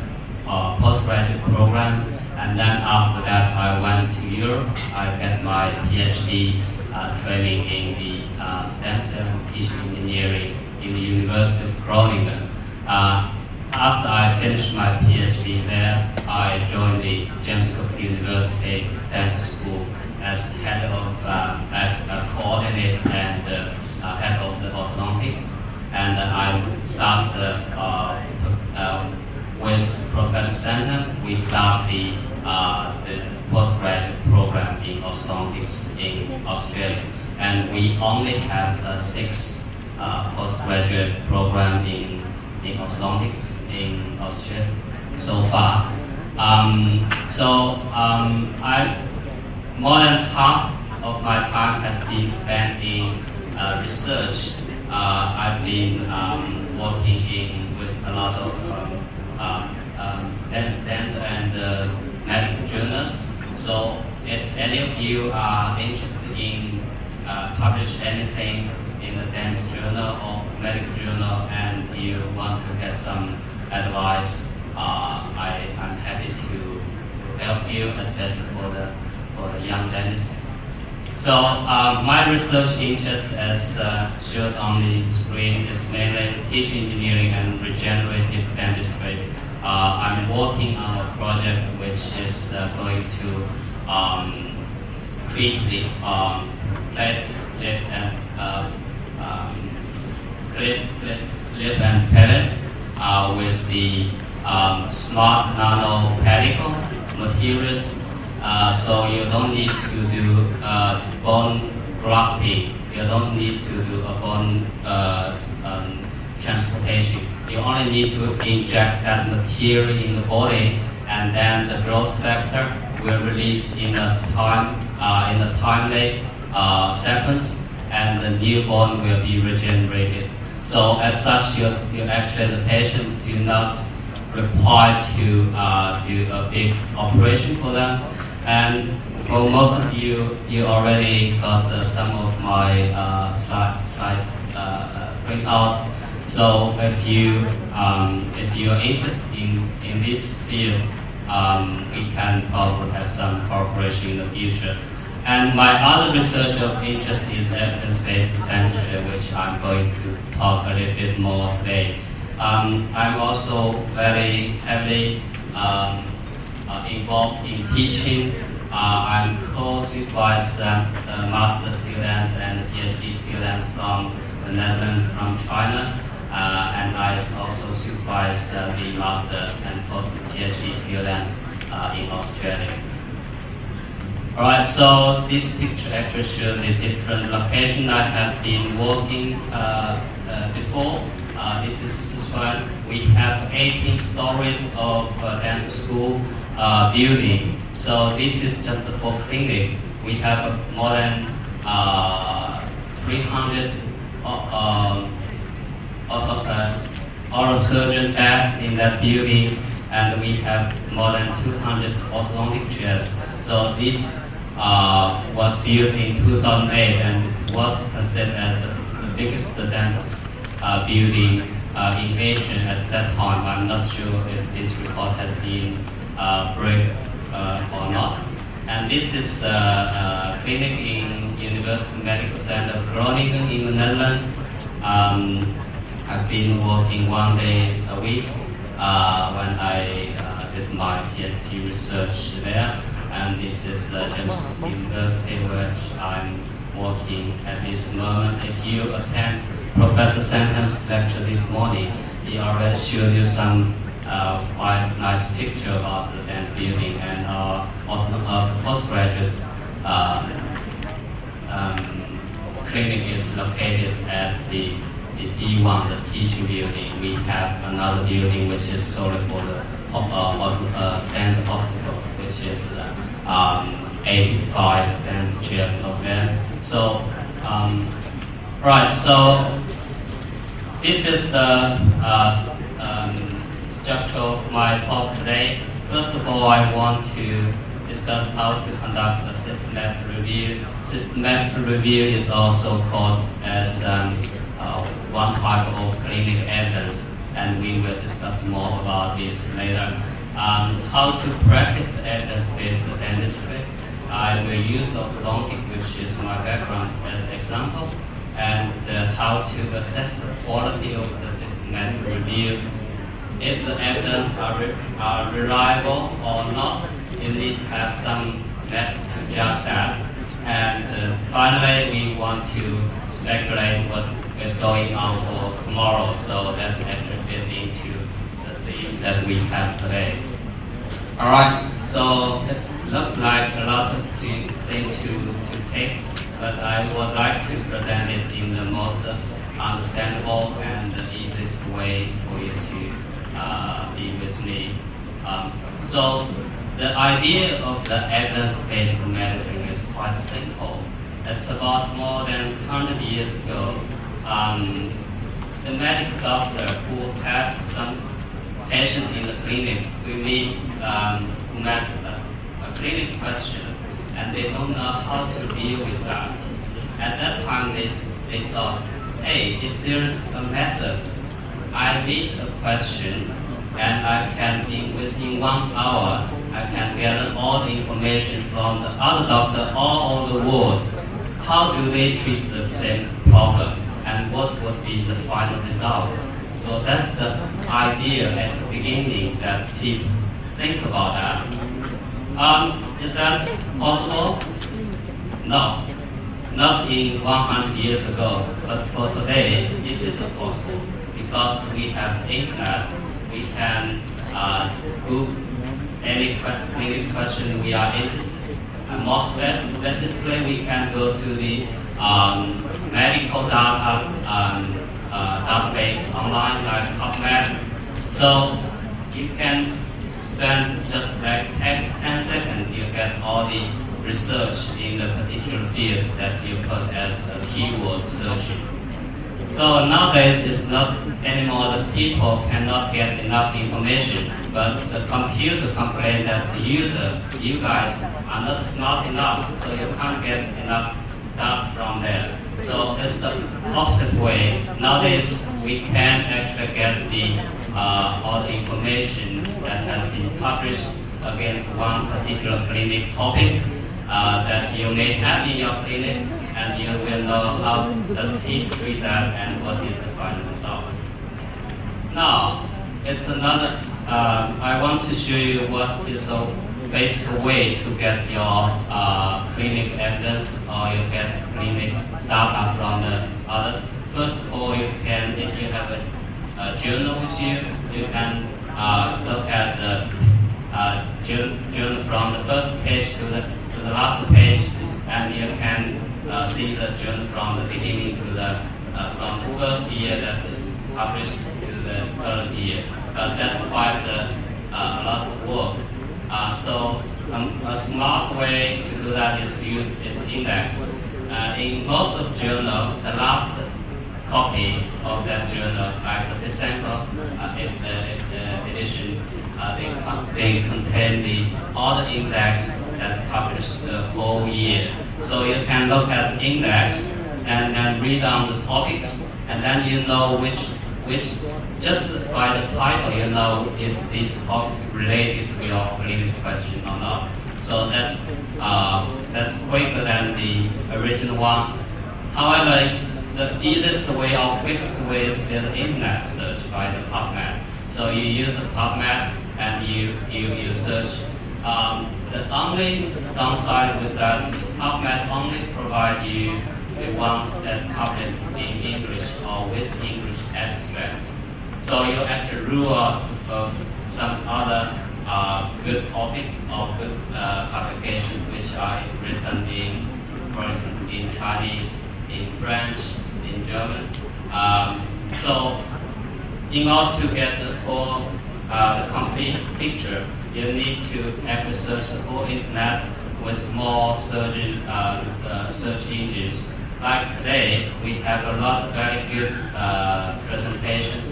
postgraduate program. And then after that, I went to Europe. I got my PhD training in the stem cell tissue engineering in the University of Groningen. After I finished my PhD there, I joined the James Cook University Dental School as head of, as a coordinator and head of the orthodontics. And I started with Professor Santam. We started the postgraduate program in orthodontics in Australia. And we only have 6 postgraduate programs in orthodontics in Australia so far. More than half of my time has been spent in research. I've been working with a lot of dental and medical journals. So if any of you are interested in publish anything in a dental journal or medical journal and you want to get some advice, I'm happy to help you, especially for the young dentist. So my research interest, as shown on the screen, is mainly tissue engineering and regenerative dentistry. I'm working on a project which is going to treat the lip and palate with the smart nano particle materials. So you don't need to do bone grafting. You don't need to do a bone transportation. You only need to inject that material in the body, and then the growth factor will release in a timely sequence, and the new bone will be regenerated. So as such, the patient do not require to do a big operation for them. And for most of you, you already got some of my slides print out. So if you are interested in this field, we can probably have some cooperation in the future. And my other research of interest is evidence-based dentistry, which I'm going to talk a little bit more today. I'm also very heavily involved in teaching. I'm co-supervised master students and PhD students from the Netherlands, from China, and I also supervise the master and PhD students in Australia. Alright, so this picture actually shows the different locations I have been working before. This is Sichuan. We have 18 stories of dental school building. So this is just the full clinic. We have more than 300 oral surgeon beds in that building, and we have more than 200 orthodontic chairs. So this was built in 2008 and was considered as the biggest dental building in Asia at that time. I'm not sure if this record has been break or not. And this is a clinic in University Medical Center of Groningen in the Netherlands. I've been working 1 day a week when I did my PhD research there. And this is James Cook University, which I'm working at this moment. If you attend Professor Santam's lecture this morning, he already showed you some quite nice picture about the dental building, and our postgraduate clinic is located at the D1, the teaching building. We have another building which is solely for the dental hospital, which is 85 dental chairs of them. So, right, so this is the structure of my talk today. First of all, I want to discuss how to conduct a systematic review. Systematic review is also called as one type of clinical evidence, and we will discuss more about this later. How to practice evidence-based dentistry. I will use orthodontic, which is my background, as example, and how to assess the quality of the systematic review. If the evidence are reliable or not, you need to have some method to judge that. And finally, we want to speculate what is going on for tomorrow. So that's actually fit into the theme that we have today. All right. So it looks like a lot of things to take, but I would like to present it in the most understandable and the easiest way for you to be with me. So the idea of the evidence-based medicine is quite simple. It's about more than 100 years ago. The medical doctor who had some patient in the clinic, we meet who had a clinic question, and they don't know how to deal with that. At that time, they thought, hey, if there's a method, I read a question, and I can, within 1 hour, I can gather all the information from the other doctor all over the world. How do they treat the same problem, and what would be the final result? So that's the idea at the beginning that people think about that. Is that possible? No, not in 100 years ago, but for today, it is possible because we have internet. We can Google any clinic question we are interested in. And more specifically, we can go to the medical data database online like PubMed. So you can spend just like 10 seconds, you get all the research in the particular field that you put as a keyword searching. So nowadays it's not anymore that people cannot get enough information, but the computer complains that the user, you guys, are not smart enough, so you can't get enough data from there. So it's the opposite way. Nowadays we can actually get the all the information that has been published against one particular clinic topic that you may have in your clinic, and you will know how does it treat that and what is the final result. Now, it's another, I want to show you what is a basic way to get your clinic evidence or you get clinic data from the other. First of all, you can, if you have a journal with you, you can look at the journal from the first page to the last page, and you can see the journal from the beginning to the from the first year that is published to the third year. That's quite a lot of work. So a smart way to do that is use its index. In most of journal, the last copy of that journal, like the December edition, they contain all the index that's published the whole year. So you can look at the index and then read on the topics, and then you know which just by the title you know if this topic related to your clinic question or not. So that's quicker than the original one. However, the easiest way or quickest way is the internet search by the PubMed. So you use the PubMed and you search. The only downside with that is PubMed only provide you the ones that published in English or with English abstract. So you actually rule out of some other good topic or good publications which are written in, for instance, in Chinese, in French, in German. So in order to get the whole, the complete picture, you need to actually search the whole internet with more search engines. Like today, we have a lot of very good presentations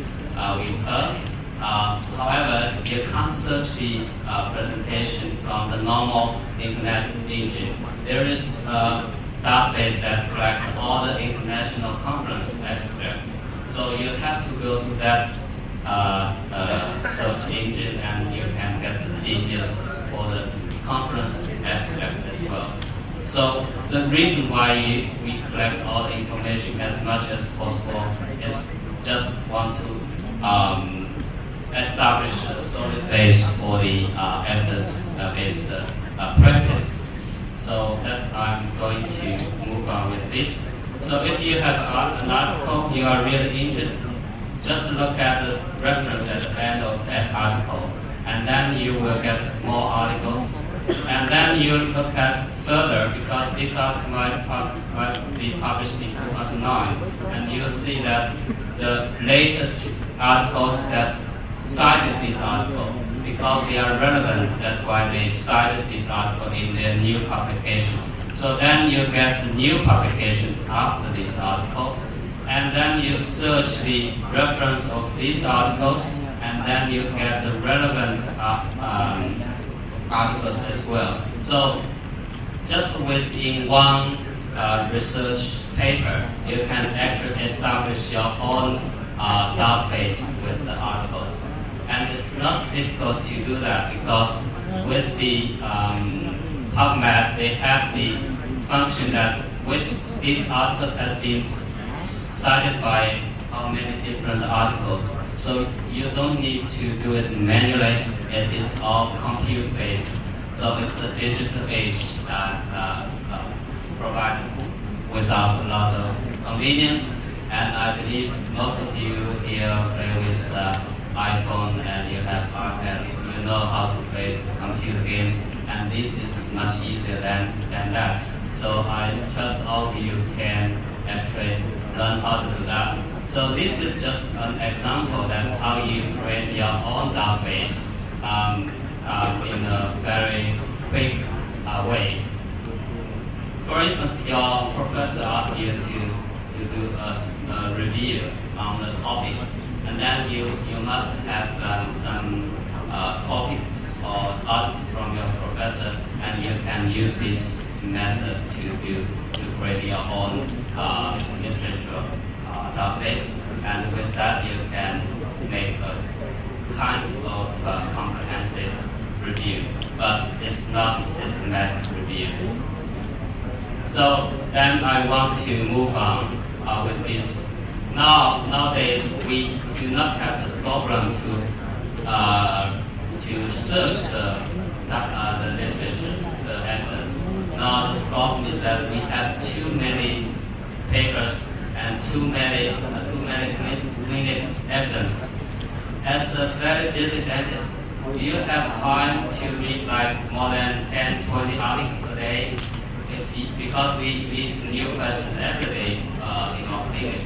we've heard. However, you can't search the presentation from the normal internet engine. There is a database that collects all the international conference abstracts. So you have to go to that search engine and you can get the details for the conference abstract as well. So the reason why we collect all the information as much as possible is just want to establish a solid base for the evidence-based practice. So that's I'm going to move on with this. So if you have an article you are really interested, just look at the reference at the end of that article, and then you will get more articles. And then you look at further, because this article might be published in 2009, and you'll see that the later articles that cited this article, because they are relevant, that's why they cited this article in their new publication. So then you get the new publication after this article, and then you search the reference of these articles, and then you get the relevant articles as well. So just within one research paper, you can actually establish your own database with the articles. And it's not difficult to do that, because with the PubMed, they have the function that which these articles have been cited by how many different articles. So you don't need to do it manually. It is all compute-based. So it's the digital age that provides with us a lot of convenience. And I believe most of you here play with iPhone and you have iPad. You know how to play computer games, and this is much easier than that. So I trust all of you can actually learn how to do that. So this is just an example that how you create your own database in a very quick way. For instance, your professor asks you to do a review on the topic, and then you must have some topics or articles from your professor, and you can use this method to create your own literature database, and with that you can make a kind of comprehensive review, but it's not systematic review. So then I want to move on with this. Nowadays we do not have the problem to search the literature, the evidence. Now the problem is that we have too many papers and too many clinical evidence. As a very busy dentist, do you have time to read like more than 10, 20 articles a day? Because we read new questions every day in our clinic.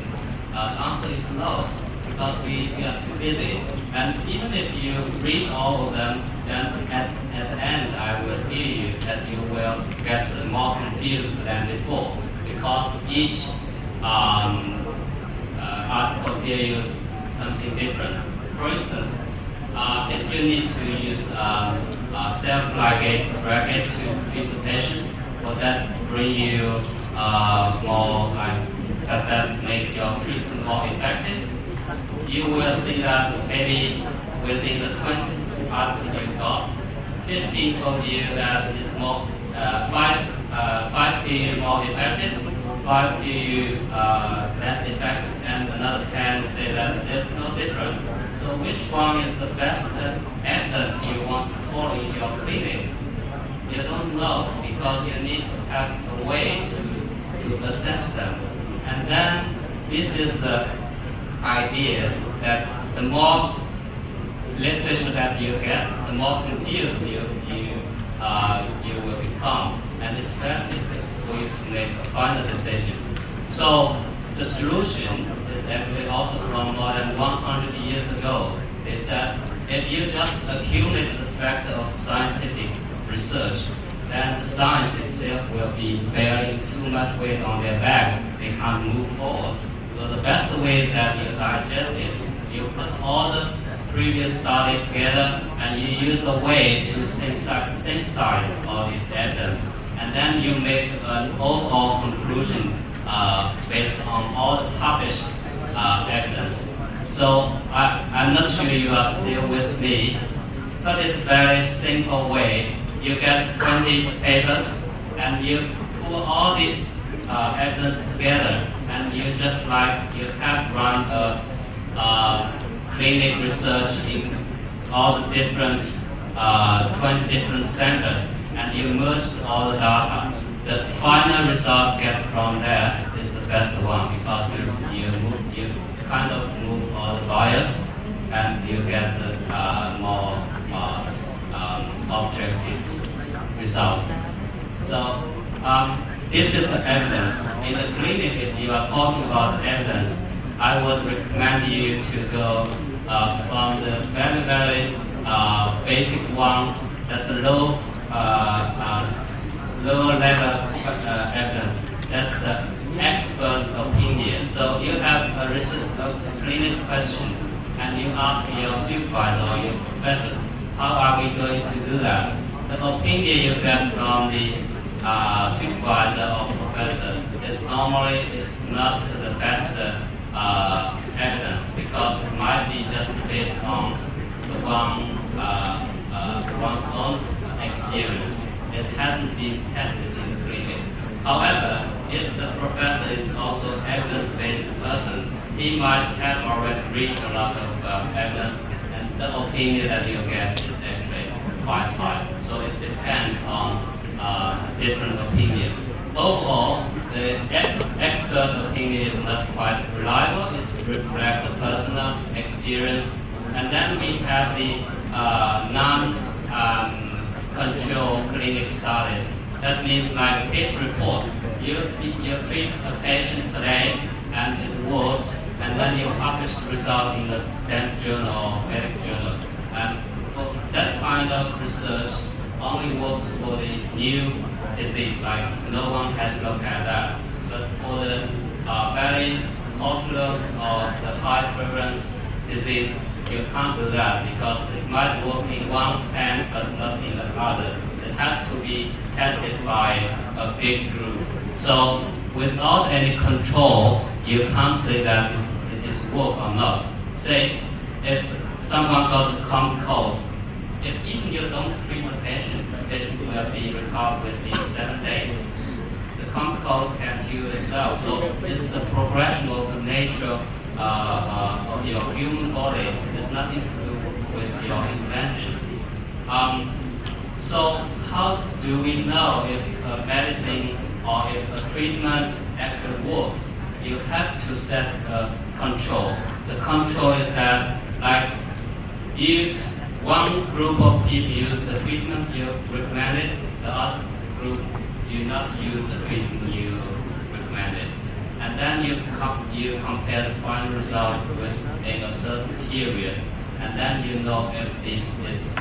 The answer is no, because we are too busy. And even if you read all of them, then at the end I will tell you that you will get more confused than before, because each article tells you something different. For instance, if you need to use self-ligate bracket to treat the patient, will that bring you more, does that make your treatment more effective? You will see that maybe within the 20 articles you got, 15 told you that it's more, 5 to you more effective, 5 to you less effective, and another 10 say that there's no difference. So which one is the best evidence you want to follow in your clinic? You don't know, because you need to have a way to assess them. And then this is the idea that the more literature that you get, the more confused you will become, and it's very difficult for you to make a final decision. So the solution is actually also from more than 100 years ago. They said if you just accumulate the fact of scientific research, then science itself will be bearing too much weight on their back. They can't move forward. So the best way is that you digest it. You put all the previous study together, and you use a way to synthesize all this evidence, and then you make an overall conclusion based on all the published evidence. So I'm not sure you are still with me. Put it very simple way. You get 20 papers, and you put all these evidence together, and you just like you have run a clinic research in all the different 20 different centers, and you merged all the data. The final results get from there is the best one, because you kind of move all the bias, and you get the more objective results. So this is the evidence. In the clinic, if you are talking about evidence, I would recommend you to go from the very, very basic ones. That's a lower level evidence. That's the expert opinion. So you have a clinic question, and you ask your supervisor or your professor, how are we going to do that? The opinion you get from the supervisor or professor is normally not the best evidence, because it might be just based on the one's own experience. It hasn't been tested in the clinic. However, if the professor is also an evidence-based person, he might have already read a lot of evidence, and the opinion that you get is actually quite high. So it depends on different opinion. Overall, the expert opinion is not quite reliable. It reflects the personal experience. And then we have the non-control clinic studies. That means like case report. You treat a patient today and it works, and then you publish the result in the dental journal or medical journal. And for that kind of research only works for the new disease, like no one has looked at that. But for the very popular or the high prevalence disease, you can't do that, because it might work in one's hand but not in the other. It has to be tested by a big group. So without any control, you can't say that it is work or not. Say, if someone got a common cold, if even you don't treat the patient will be recovered within 7 days. The common cold can heal itself. So it's the progression of the nature of your human body. It's nothing to do with your interventions. So how do we know if a medicine or if a treatment actually works? You have to set a control. The control is that, like, one group of people use the treatment you recommended, the other group do not use the treatment you recommended. And then you compare the final result within a certain period, and then you know if this is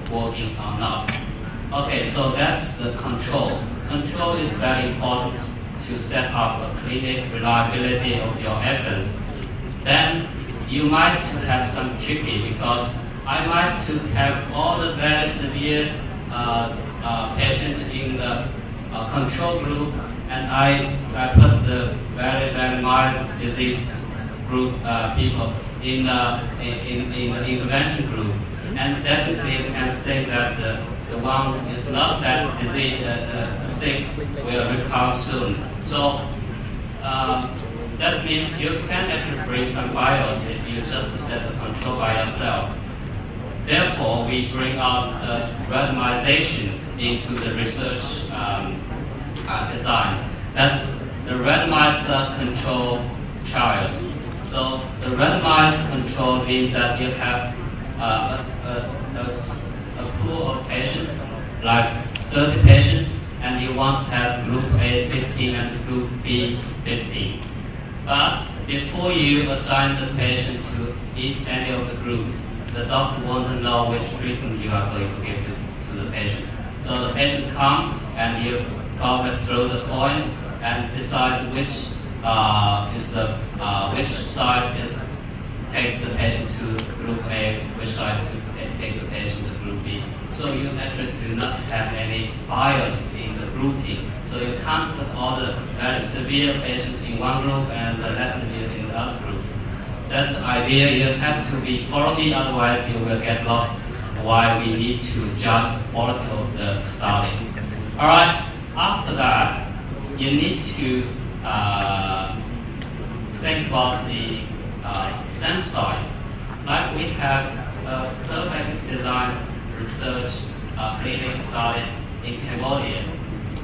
working or not. Okay, so that's the control. Control is very important to set up a clinic reliability of your evidence. Then you might have some tricky, because I might to have all the very severe patients in the control group, and I put the very, very mild disease group people in the intervention group. And definitely you can say that the one is not that disease sick will recover soon. So that means you can actually bring some bias if you just set the control by yourself. Therefore, we bring out randomization into the research design. That's the randomized control trials. So the randomized control means that you have a pool of patients, like 30 patients, and you want to have group A 15 and group B 15. But before you assign the patient to any of the group, the doctor wants to know which treatment you are going to give to the patient. So the patient comes, and you probably throw the coin and decide which side is take the patient to group A, which side to take the patient to group B. So you actually do not have any bias in the grouping. So you can't put all the very severe patients in one group and the less severe in the other group. That's the idea. You have to be thoroughly, otherwise you will get lost. Why we need to judge the quality of the study. All right. After that, you need to think about the sample size. Like we have a perfect design research clinic started in Cambodia,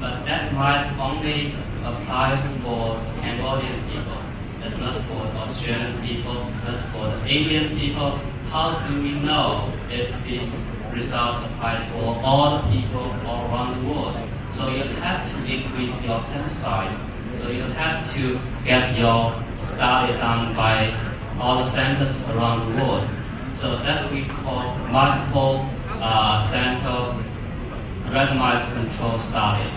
but that might only apply for Cambodian people. That's not for Australian people, not for the Indian people. How do we know if this result applies for all the people all around the world? So you have to increase your sample size. So you have to get your study done by all the centers around the world. So that we call multiple center randomized control study.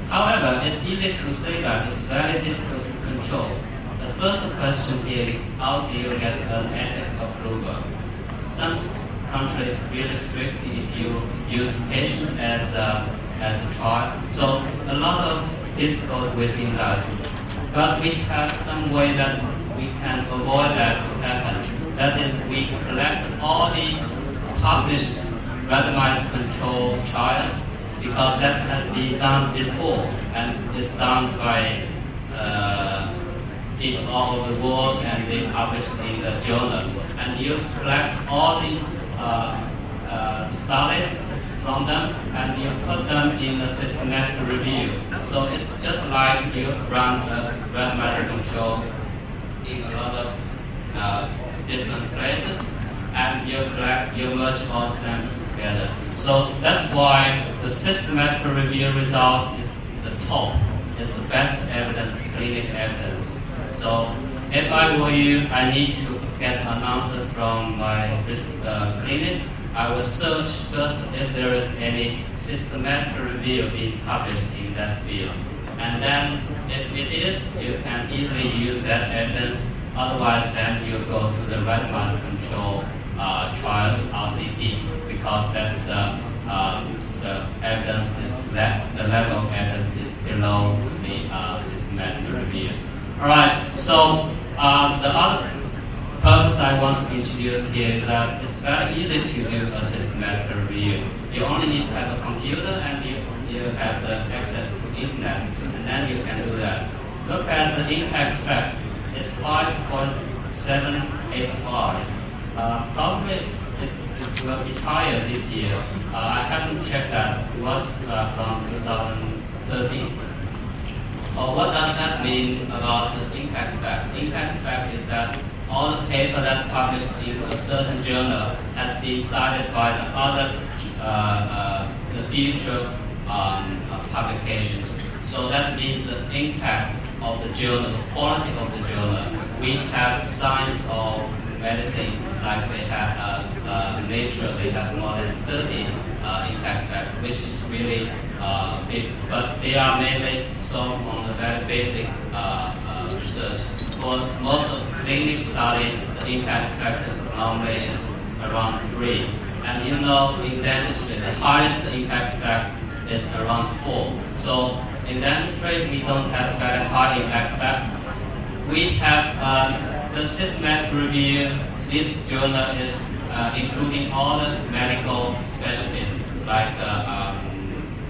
However, it's easy to say that it's very difficult to control. The first question is, how do you get an ethical approval? Some countries really strict if you use patient as a trial. So a lot of difficult within that. But we have some way that we can avoid that to happen. That is, we collect all these published randomized control trials, because that has been done before and it's done by people all over the world and they published in the journal. And you collect all the studies from them and you put them in a systematic review. So it's just like you run a randomized control in a lot of different places, and you merge all the samples together. So that's why the systematic review result is the top, is the best evidence, clinical evidence. So if I were you, I need to get an answer from my clinic. I will search first if there is any systematic review being published in that field. And then if it is, you can easily use that evidence. Otherwise, then you go to the randomized control trials, RCT, because that's the evidence is the level of evidence is below the systematic review. All right. So the other purpose I want to introduce here is that it's very easy to do a systematic review. You only need to have a computer and you have the access to internet, and then you can do that. Look at the impact factor. It's 5.785. Probably it will be higher this year. I haven't checked that. It was from 2013. What does that mean about the impact factor? Impact factor is that all the paper that's published in a certain journal has been cited by the other the future publications. So that means the impact of the journal, the quality of the journal. We have Science or Medicine, like we have Nature, they have more than 30 impact factors, which is really big. But they are mainly solved on the very basic research. For most of the clinical study, the impact factor normally is around 3. And you know, in dentistry, the highest impact factor is around 4. So in dentistry, we don't have very high impact factor. We have the systematic review. This journal is including all the medical specialties, like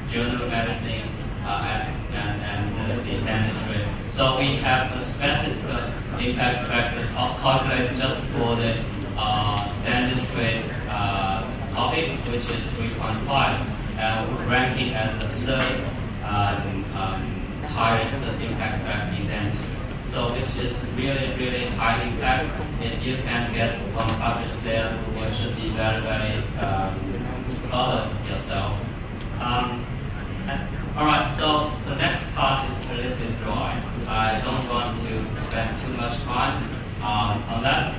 journal medicine and the dentistry. So we have a specific impact factor calculated just for the dentistry topic, which is 3.5, ranking as the third highest impact factor in dentistry. So which is really, really high impact. If you can get one published there, you should be very, very proud of yourself. Alright, so the next part is a little bit dry. I don't want to spend too much time on that.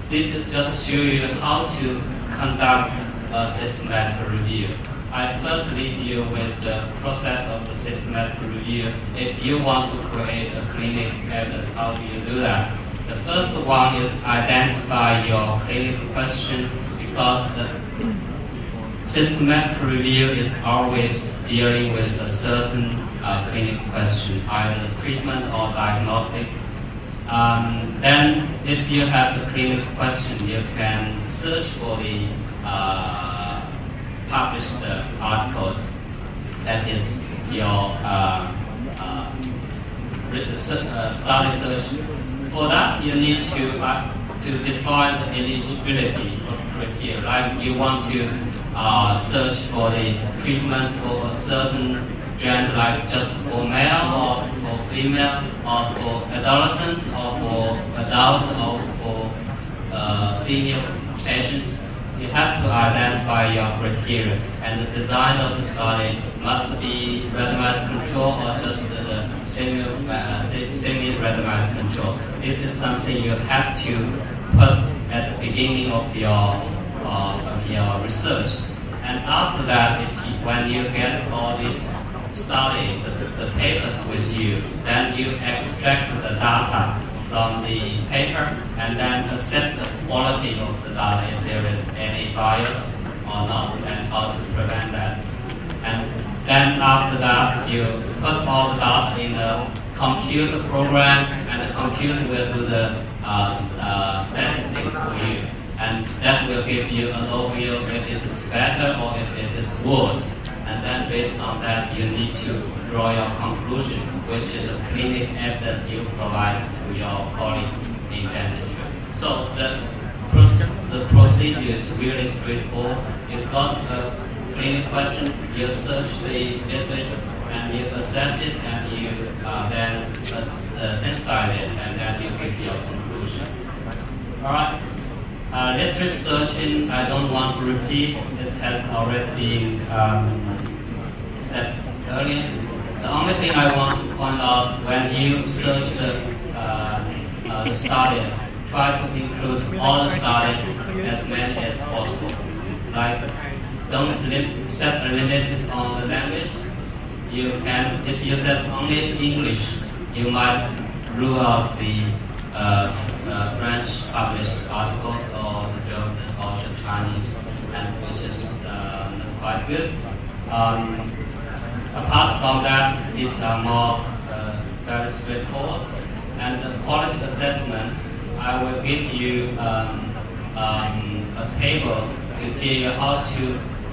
This is just to show you how to conduct a systematic review. I first lead you with the process of the systematic review. If you want to create a clinical evidence, how do you do that? The first one is identify your clinical question, because the systematic review is always dealing with a certain clinical question, either treatment or diagnostic. Then, if you have the clinical question, you can search for the published articles. That is, your study search. For that, you need to define the eligibility of criteria. Like you want to search for the treatment for a certain gender, like just for male or for female, or for adolescents, or for adults, or for senior patients. You have to identify your criteria, and the design of the study must be randomized control or just the semi-randomized control. This is something you have to put at the beginning of your research. And after that, when you get all this study, the papers with you, then you extract the data from the paper and then assess the quality of the data, if there is any bias or not, and how to prevent that. And then after that, you put all the data in a computer program, and the computer will do the statistics for you. And that will give you an overview if it is better or if it is worse. And then based on that, you need to draw your conclusion, which is the clinical evidence you provide to your colleagues in dentistry. So the procedure is really straightforward. You've got a clinical question, you search the literature, and you assess it, and you then synthesize it, and then you give your conclusion. All right. Literature searching, I don't want to repeat. This has already been said earlier. The only thing I want to point out, when you search the studies, try to include all the studies, as many as possible. Like, don't set a limit on the language. You can, if you set only English, you might rule out the French published articles or the German or the Chinese, and which is quite good. Apart from that, these are more very straightforward. And the quality assessment, I will give you a table to tell you how to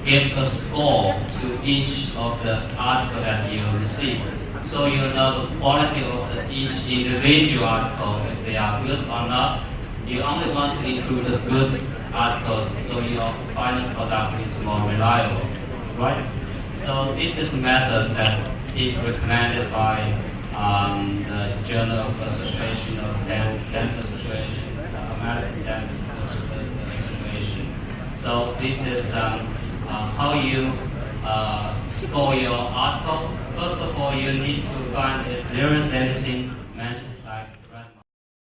give a score to each of the articles that you receive. So you know the quality of each individual article, if they are good or not. You only want to include the good articles, so your final product is more reliable, right? So this is a method that is recommended by the Journal of Association of Dental Association, American Dental Association. So this is how you score your article. First of all, you need to find if there is anything mentioned like